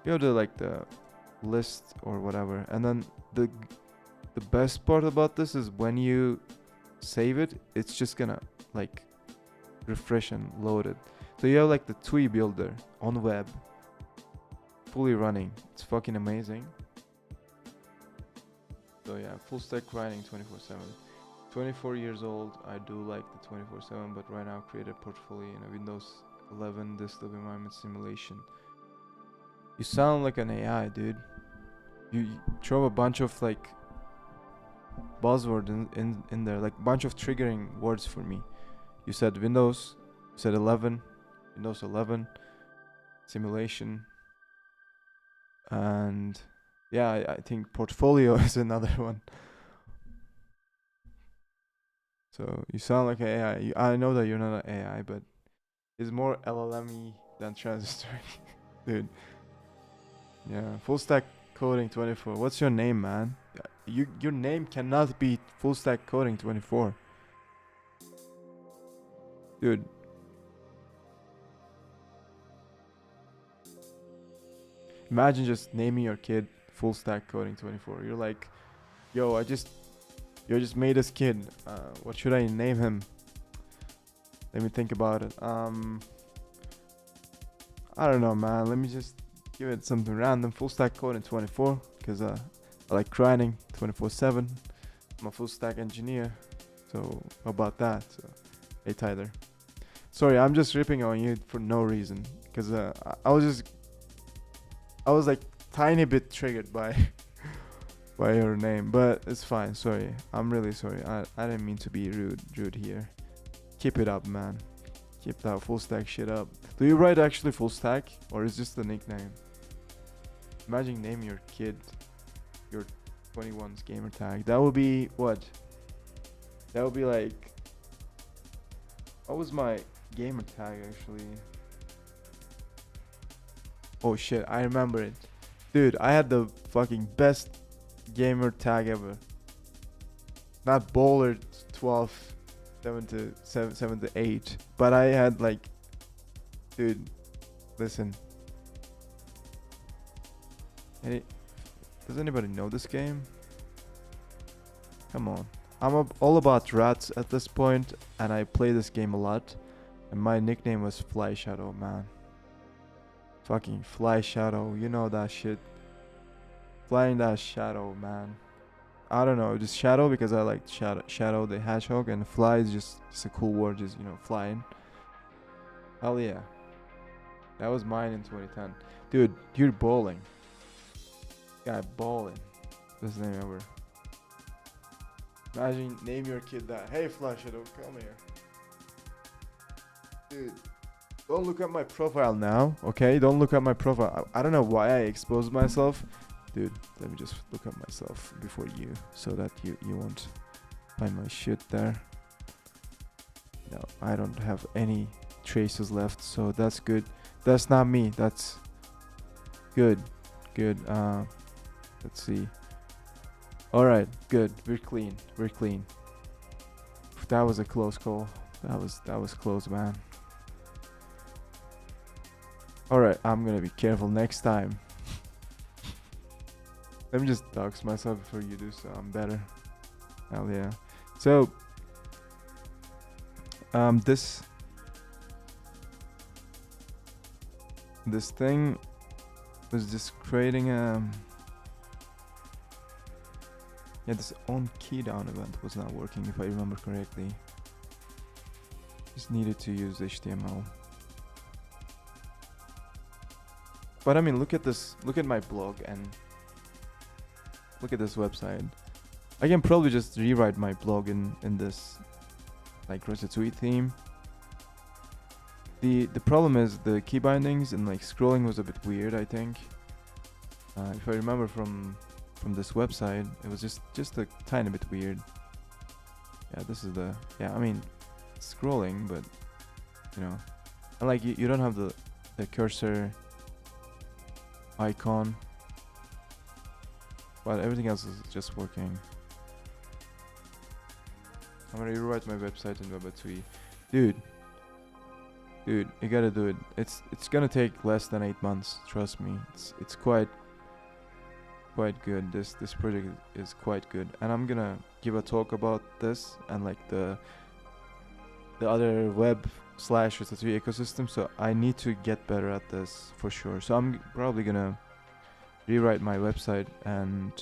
like the list or whatever, and then the best part about this is when you save it, it's just gonna like refresh and load it. So you have like the TUI builder on web, fully running. It's fucking amazing. So yeah, full stack grinding 24/7. 24 years old. I do like the 24/7, but right now create a portfolio in a Windows 11 desktop environment simulation. You sound like an AI, dude. You throw a bunch of like buzzword in there, like bunch of triggering words for me. You said Windows, you said 11, Windows 11, simulation, and yeah, I think portfolio is another one. So you sound like an AI. I know that you're not an AI, but it's more LLM-y than transistor, dude. Yeah, full stack coding 24. What's your name, man? Your name cannot be full stack coding 24, dude. Imagine just naming your kid full stack coding 24. You're like, yo, you just made this kid. What should I name him? Let me think about it. I don't know, man. Let me just give it something random. Full stack coding 24, because I like grinding 24/7. I'm a full stack engineer. So how about that? So, hey Tyler. Sorry, I'm just ripping on you for no reason, because I was like tiny bit triggered by by your name, but it's fine. Sorry, I'm really sorry. I didn't mean to be rude here. Keep it up, man. Keep that full stack shit up. Do you write actually full stack, or is just the nickname? Imagine naming your kid your 21's gamer tag. That would be what? That would be like, what was my gamer tag actually? Oh shit, I remember it. Dude, I had the fucking best gamer tag ever. Not bowler 12, 7 to 8, but I had like, dude, listen. Does anybody know this game? Come on. I'm all about rats at this point, and I play this game a lot. And my nickname was Fly Shadow, man. Fucking Fly Shadow, you know that shit. Flying that shadow, man. I don't know, just shadow because I like shadow the hedgehog, and fly is just a cool word, just, you know, flying. Hell yeah. That was mine in 2010. Dude, you're bowling. Guy bowling. Best name ever. Imagine name your kid that. Hey Fly Shadow, come here. Dude, don't look at my profile now, okay? Don't look at my profile. I don't know why I exposed myself. Dude, let me just look at myself before you, so that you won't find my shit there. No, I don't have any traces left, so that's good. That's not me. That's good. Good. Let's see. All right, good. We're clean. We're clean. That was a close call. That was close, man. All right, I'm gonna be careful next time. Let me just dox myself before you do, so I'm better. Hell yeah. So, this thing was just creating yeah, this on key down event was not working, if I remember correctly. Just needed to use HTML. But I mean, look at this. Look at my blog and look at this website. I can probably just rewrite my blog in this like Ratatuistic theme. The problem is the key bindings and like scrolling was a bit weird, I think. If I remember from this website, it was just a tiny bit weird. Yeah, this is the, yeah, I mean, scrolling, but you know, and like you don't have the cursor icon, but everything else is just working. I'm gonna rewrite my website in Ratatuistic. Dude, you gotta do it. It's gonna take less than 8 months. Trust me. It's quite good. This project is quite good, and I'm gonna give a talk about this and like the other web slash Ratatouille ecosystem, so I need to get better at this for sure. So I'm probably gonna rewrite my website and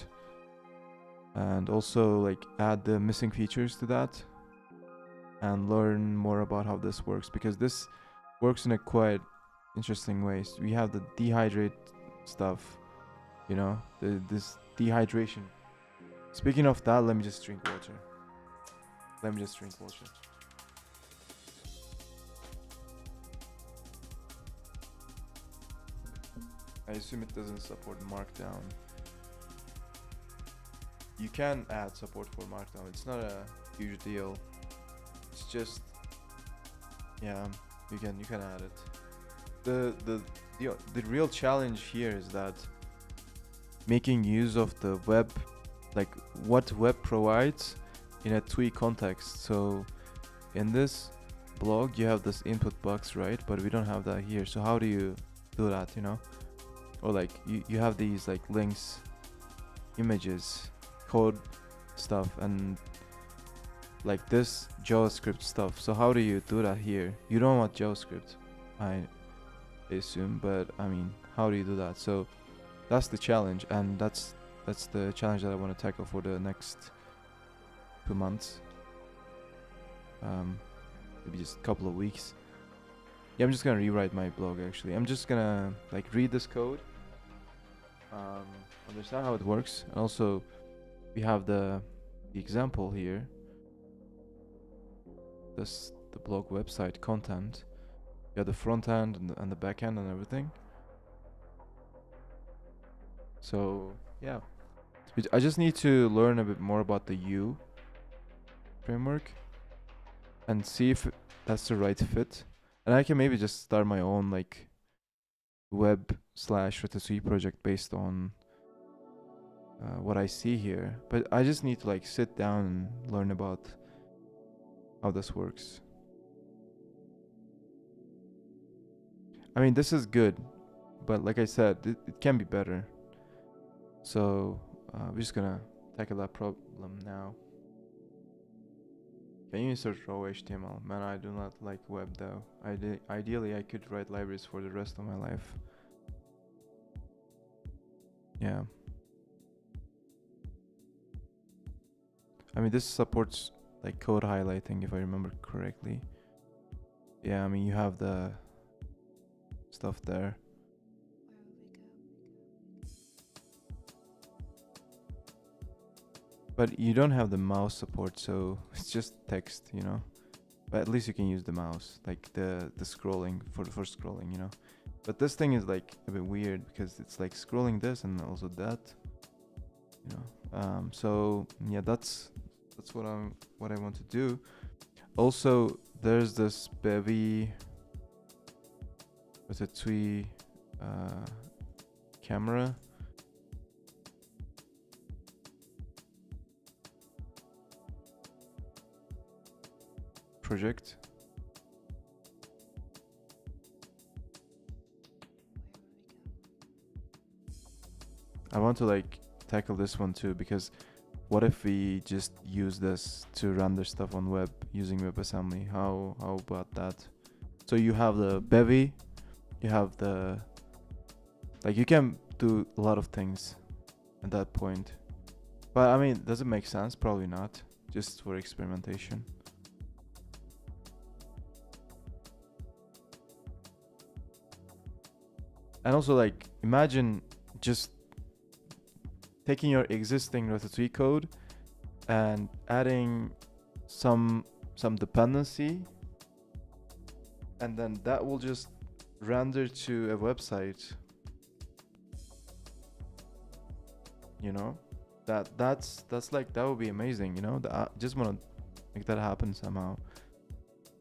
also like add the missing features to that and learn more about how this works, because this works in a quite interesting way. So we have the dehydrate stuff, you know, this dehydration. Speaking of that, let me just drink water. I assume it doesn't support Markdown. You can add support for Markdown. It's not a huge deal. It's just, yeah, you can add it. The real challenge here is that making use of the web, like what web provides in a TUI context. So in this blog you have this input box, right? But we don't have that here. So how do you do that, you know? Or like you have these like links, images, code stuff, and like this JavaScript stuff. So how do you do that here? You don't want JavaScript, I assume, but I mean, how do you do that? So that's the challenge, and that's the challenge that I want to tackle for the next 2 months. Maybe just a couple of weeks. Yeah, I'm just gonna rewrite my blog actually. I'm just gonna like read this code, understand how it works, and also we have the example here. This the blog website content. You have the front end and the back end and everything. So yeah, I just need to learn a bit more about the U framework and see if that's the right fit. And I can maybe just start my own like web/Ratatouille project based on what I see here. But I just need to like sit down and learn about how this works. I mean, this is good, but like I said, it can be better. So we're just gonna tackle that problem now. Can you insert raw HTML? Man, I do not like web though. Ideally, I could write libraries for the rest of my life. Yeah. I mean, this supports like code highlighting, if I remember correctly. Yeah, I mean, you have the stuff there. But you don't have the mouse support, so it's just text, you know. But at least you can use the mouse, like the scrolling for scrolling, you know. But this thing is like a bit weird because it's like scrolling this and also that, you know. So yeah, that's what I want to do. Also, there's this Bevy Ratatouille camera. Project. I want to like tackle this one too, because what if we just use this to render stuff on web using WebAssembly? How about that? So you have the Bevy, you have the like you can do a lot of things at that point. But I mean, does it make sense? Probably not. Just for experimentation. And also, like, imagine just taking your existing Ratatouille code and adding some dependency, and then that will just render to a website. You know, that's like, that would be amazing. You know, I just want to make that happen somehow.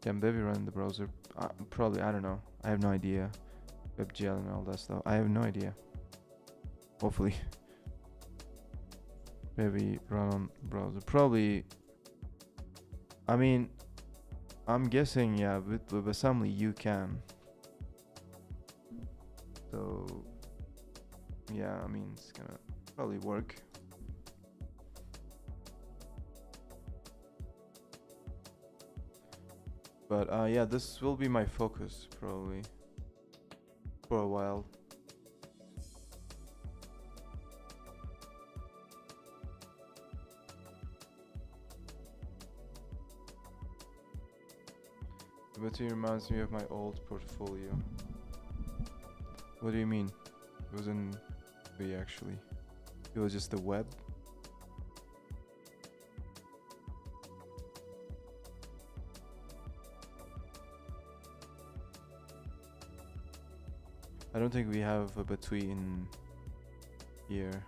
Can Bevy run in the browser? Probably. I don't know. I have no idea. WebGL and all that stuff. I have no idea. Hopefully. Maybe run on browser. Probably. I mean, I'm guessing, yeah, with WebAssembly you can. So, yeah, I mean, it's gonna probably work. But yeah, this will be my focus probably for a while. But it reminds me of my old portfolio. What do you mean? It wasn't me actually. It was just the web. I don't think we have a between here.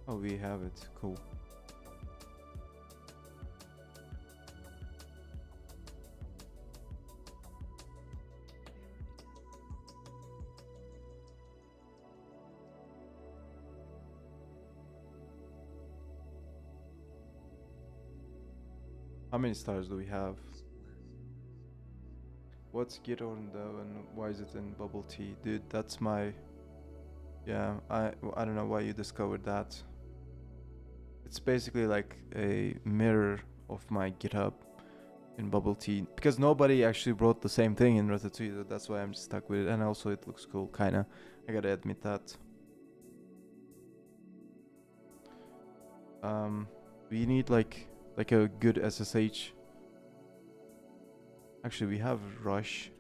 Oh, we have it. Cool. How many stars do we have? What's Git Orhun though, and why is it in bubble tea? Dude, that's my... Yeah, I don't know why you discovered that. It's basically like a mirror of my GitHub in bubble tea. Because nobody actually wrote the same thing in Ratatouille, so that's why I'm stuck with it. And also it looks cool, kinda. I gotta admit that. We need like a good SSH. Actually, we have Rush,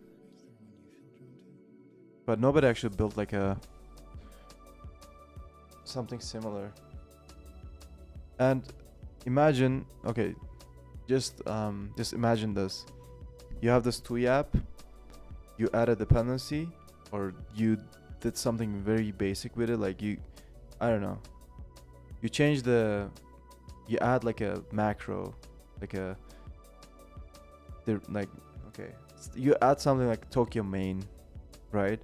but nobody actually built like a something similar. And imagine, okay, just imagine this: you have this TUI app, you add a dependency, or you did something very basic with it, like I don't know, you add like a macro, like okay, you add something like Tokyo main, right?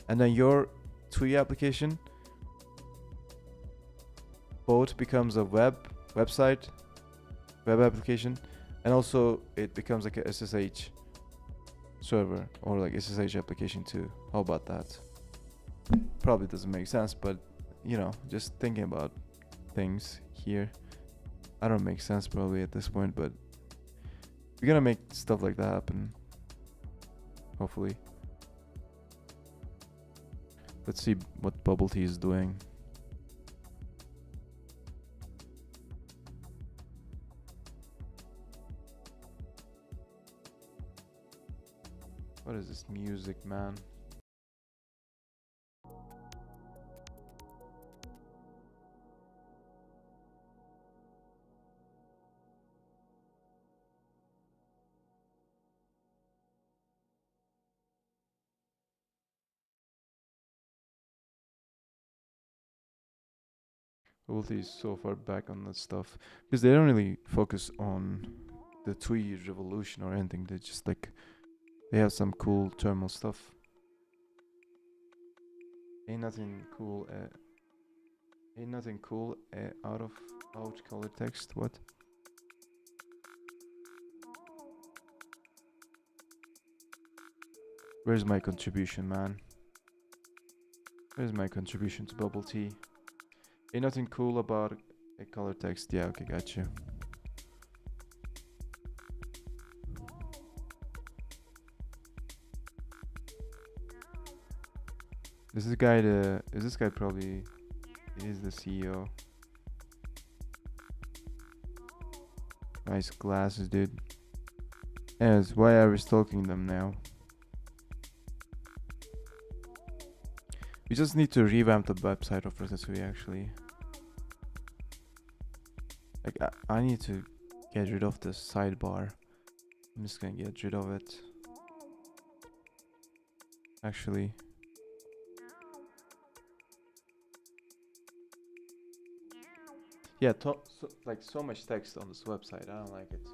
And then your TUI application both becomes a web application, and also it becomes like a SSH server or like SSH application too. How about that? Probably doesn't make sense, but you know, just thinking about things here, I don't make sense probably at this point, but we're gonna make stuff like that happen, hopefully. Let's see what bubble tea is doing. What is this music, man? Bubble tea is so far back on that stuff because they don't really focus on the TUI revolution or anything. They just like they have some cool thermal stuff. Ain't nothing cool. Ain't nothing cool. Out color text. What? Where's my contribution, man? Where's my contribution to bubble tea? Ain't nothing cool about a color text. Yeah, okay, got you. Is this guy probably is the CEO? Nice glasses, dude. Anyways, why are we stalking them now? We just need to revamp the website of Ratatouille actually. Like I need to get rid of this sidebar. I'm just gonna get rid of it. Actually. Yeah, so much text on this website. I don't like it.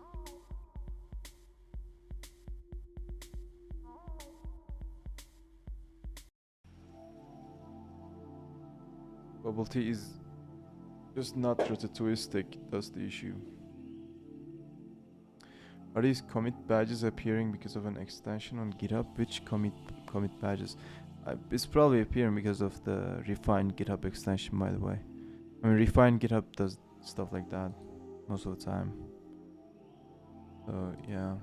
Bubble tea is just not Ratatuistic. That's the issue. Are these commit badges appearing because of an extension on GitHub? Which commit badges? It's probably appearing because of the refined GitHub extension, by the way. I mean, refined GitHub does stuff like that most of the time. So yeah.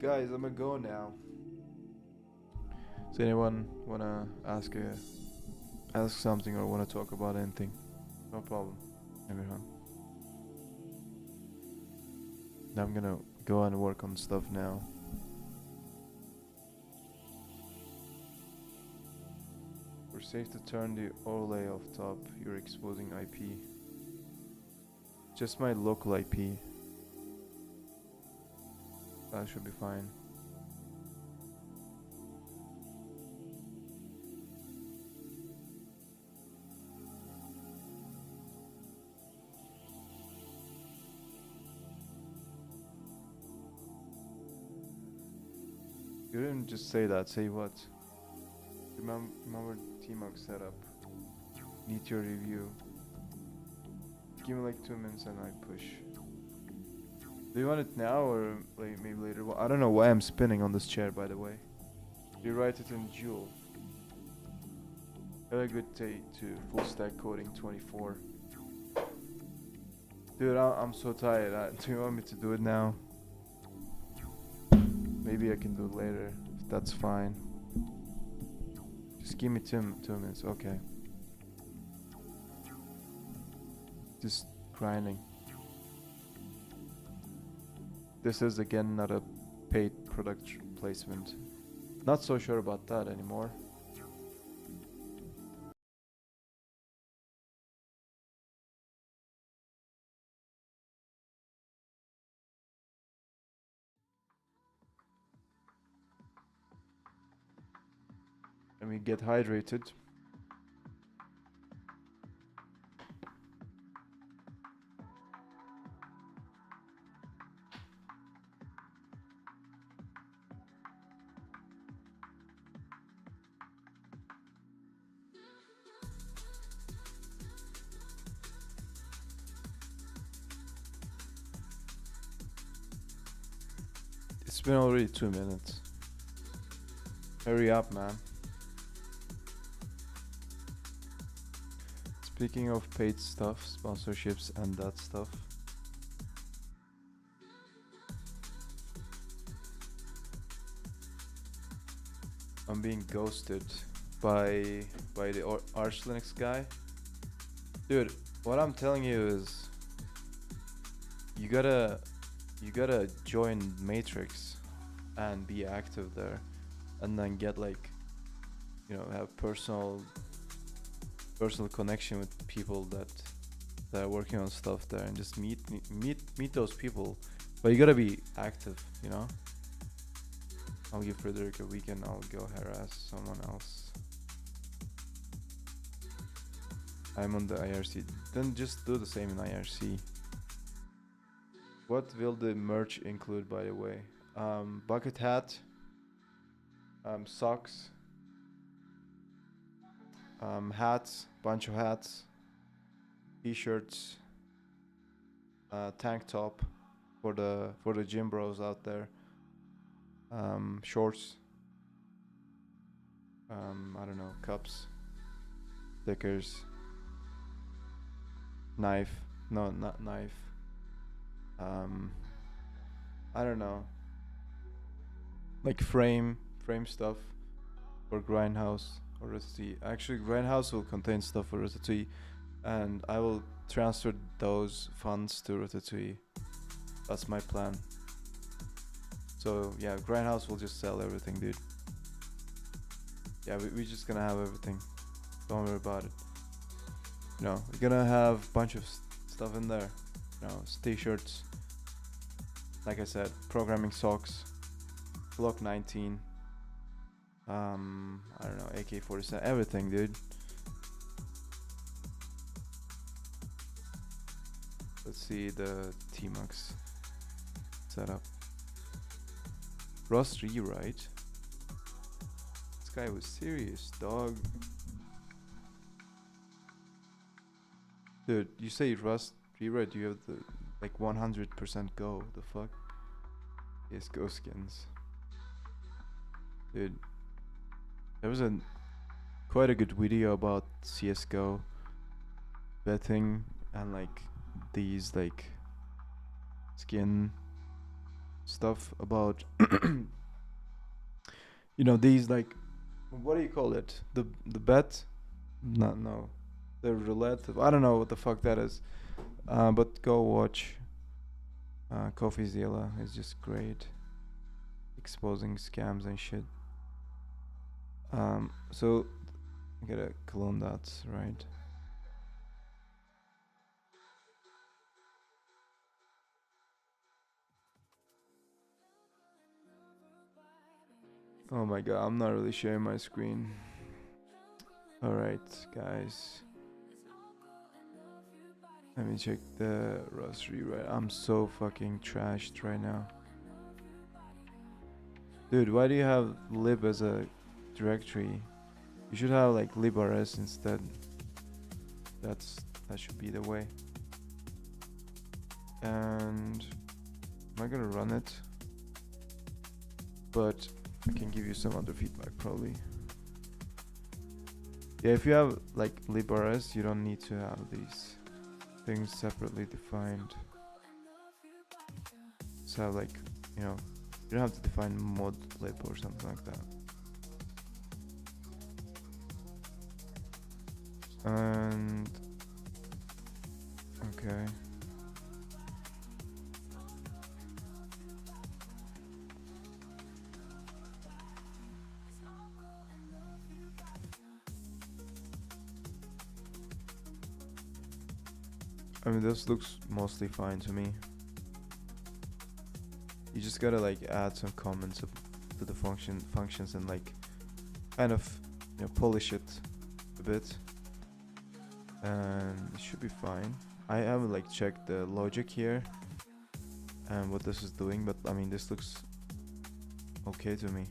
Guys, I'm gonna go now. Does anyone wanna ask something or wanna talk about anything? No problem, everyone. Now I'm gonna go and work on stuff now. We're safe to turn the overlay off top. You're exposing IP. Just my local IP. That should be fine. You didn't just say that. Say what? Remember T-Mug setup. Need your review. Give me like 2 minutes and I push. Do you want it now or like maybe later? Well, I don't know why I'm spinning on this chair, by the way. Rewrite it in Joule. Have a good day to full stack coding 24. Dude, I'm so tired. Do you want me to do it now? Maybe I can do it later. If that's fine. Just give me 2 minutes. Okay. Just grinding. This is again not a paid product placement. Not so sure about that anymore. Let me get hydrated. It's been already 2 minutes. Hurry up, man. Speaking of paid stuff, sponsorships and that stuff. I'm being ghosted by the Arch Linux guy. Dude, what I'm telling you is you gotta join Matrix and be active there, and then get like, you know, have personal connection with people that are working on stuff there, and just meet those people. But you gotta be active, you know. I'll give Frederick a weekend. I'll go harass someone else. I'm on the IRC. Then just do the same in IRC. What will the merch include, by the way? Bucket hat, socks, hats, bunch of hats, t-shirts, tank top for the gym bros out there, shorts, I don't know, cups, stickers, knife, no, not knife, I don't know, like frame stuff for Grindhouse or Ratatouille. Actually, Grindhouse will contain stuff for Ratatouille, and I will transfer those funds to Ratatouille. That's my plan. So yeah, Grindhouse will just sell everything, dude. Yeah, we're just gonna have everything. Don't worry about it. You know, we're gonna have a bunch of stuff in there. You know, t-shirts. Like I said, programming socks. Glock 19. I don't know, AK-47, everything, dude. Let's see the T-Mux setup. Rust rewrite. This guy was serious, dog. Dude, you say Rust rewrite, you have the like 100% go. The fuck? Yes, go skins. Dude, there was quite a good video about CS:GO betting and like these like skin stuff about you know, these like, what do you call it? The bet? Not no, the roulette. I don't know what the fuck that is. But go watch. CoffeeZilla is just great, exposing scams and shit. So I gotta clone that, right? Oh my god, I'm not really sharing my screen. Alright, guys. Let me check the Rust rewrite. I'm so fucking trashed right now. Dude, why do you have lib as a directory? You should have like librs instead. That should be the way. And am I gonna run it? But I can give you some other feedback probably. Yeah, if you have like librs, you don't need to have these things separately defined. Just have like, you know, you don't have to define mod lib or something like that. And okay. I mean, this looks mostly fine to me. You just gotta like add some comments to the functions and like kind of, you know, polish it a bit, and it should be fine. I haven't like checked the logic here and what this is doing, but I mean, this looks okay to me.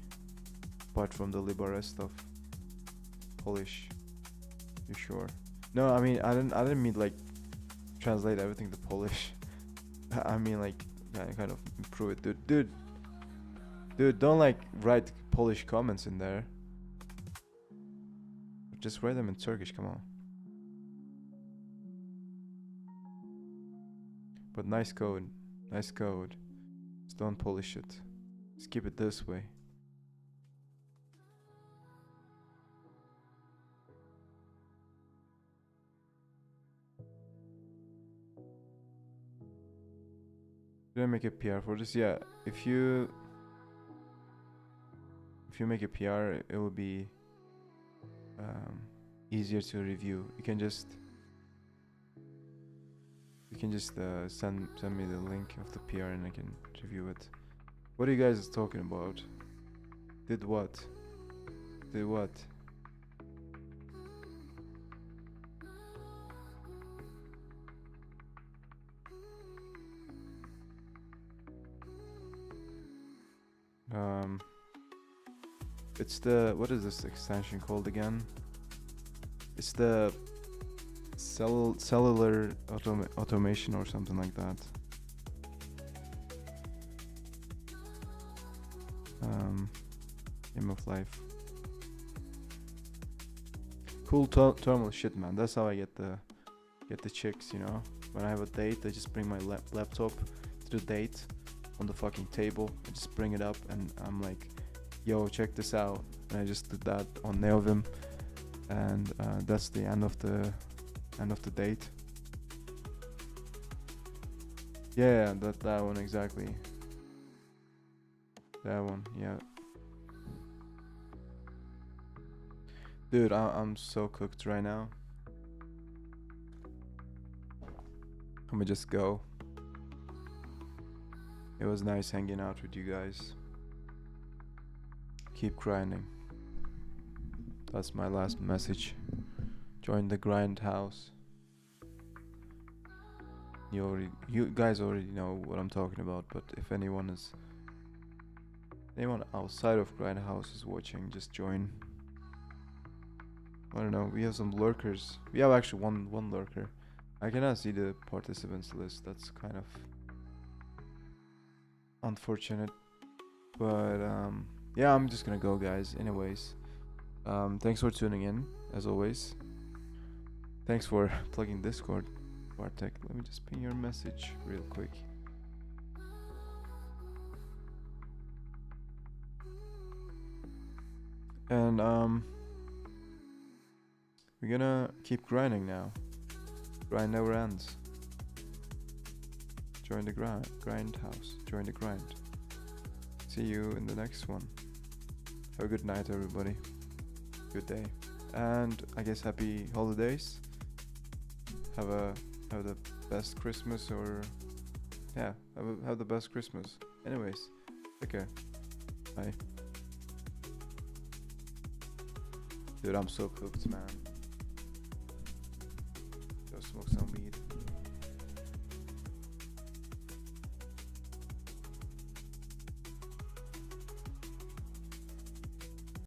Apart from the librs stuff, polish. You sure? No, I mean, I didn't mean like translate everything to Polish. I mean like kind of improve it, dude. Don't like write Polish comments in there. Just write them in Turkish. Come on. But nice code. Just don't polish it. Just keep it this way. Did I make a PR for this? Yeah, if you make a PR, it will be easier to review. You can just send me the link of the PR and I can review it. What are you guys talking about? Did what? It's the, what is this extension called again? It's the cellular automation or something like that. Game of life. Cool thermal shit, man. That's how I get the chicks, you know. When I have a date, I just bring my laptop to the date on the fucking table. I just bring it up and I'm like, yo, check this out. And I just did that on Neovim, and that's the end of the date. Yeah, that one exactly. That one, yeah. Dude, I'm so cooked right now. I'm gonna just go. It was nice hanging out with you guys. Keep grinding. That's my last message. Join the grind house. You guys already know what I'm talking about, but if anyone outside of grind house is watching, just join. I don't know, we have some lurkers. We have actually one lurker. I cannot see the participants list. That's kind of unfortunate. But yeah, I'm just gonna go, guys. Anyways, thanks for tuning in, as always. Thanks for plugging Discord, Bartek. Let me just ping your message real quick. And we're gonna keep grinding now. Grind never ends. Join the grind house. Join the grind. See you in the next one. Have a good night, everybody. Good day. And I guess happy holidays. Have the best Christmas, or yeah, have the best Christmas. Anyways, take care. Bye. Dude, I'm so cooked, man. Go smoke some weed.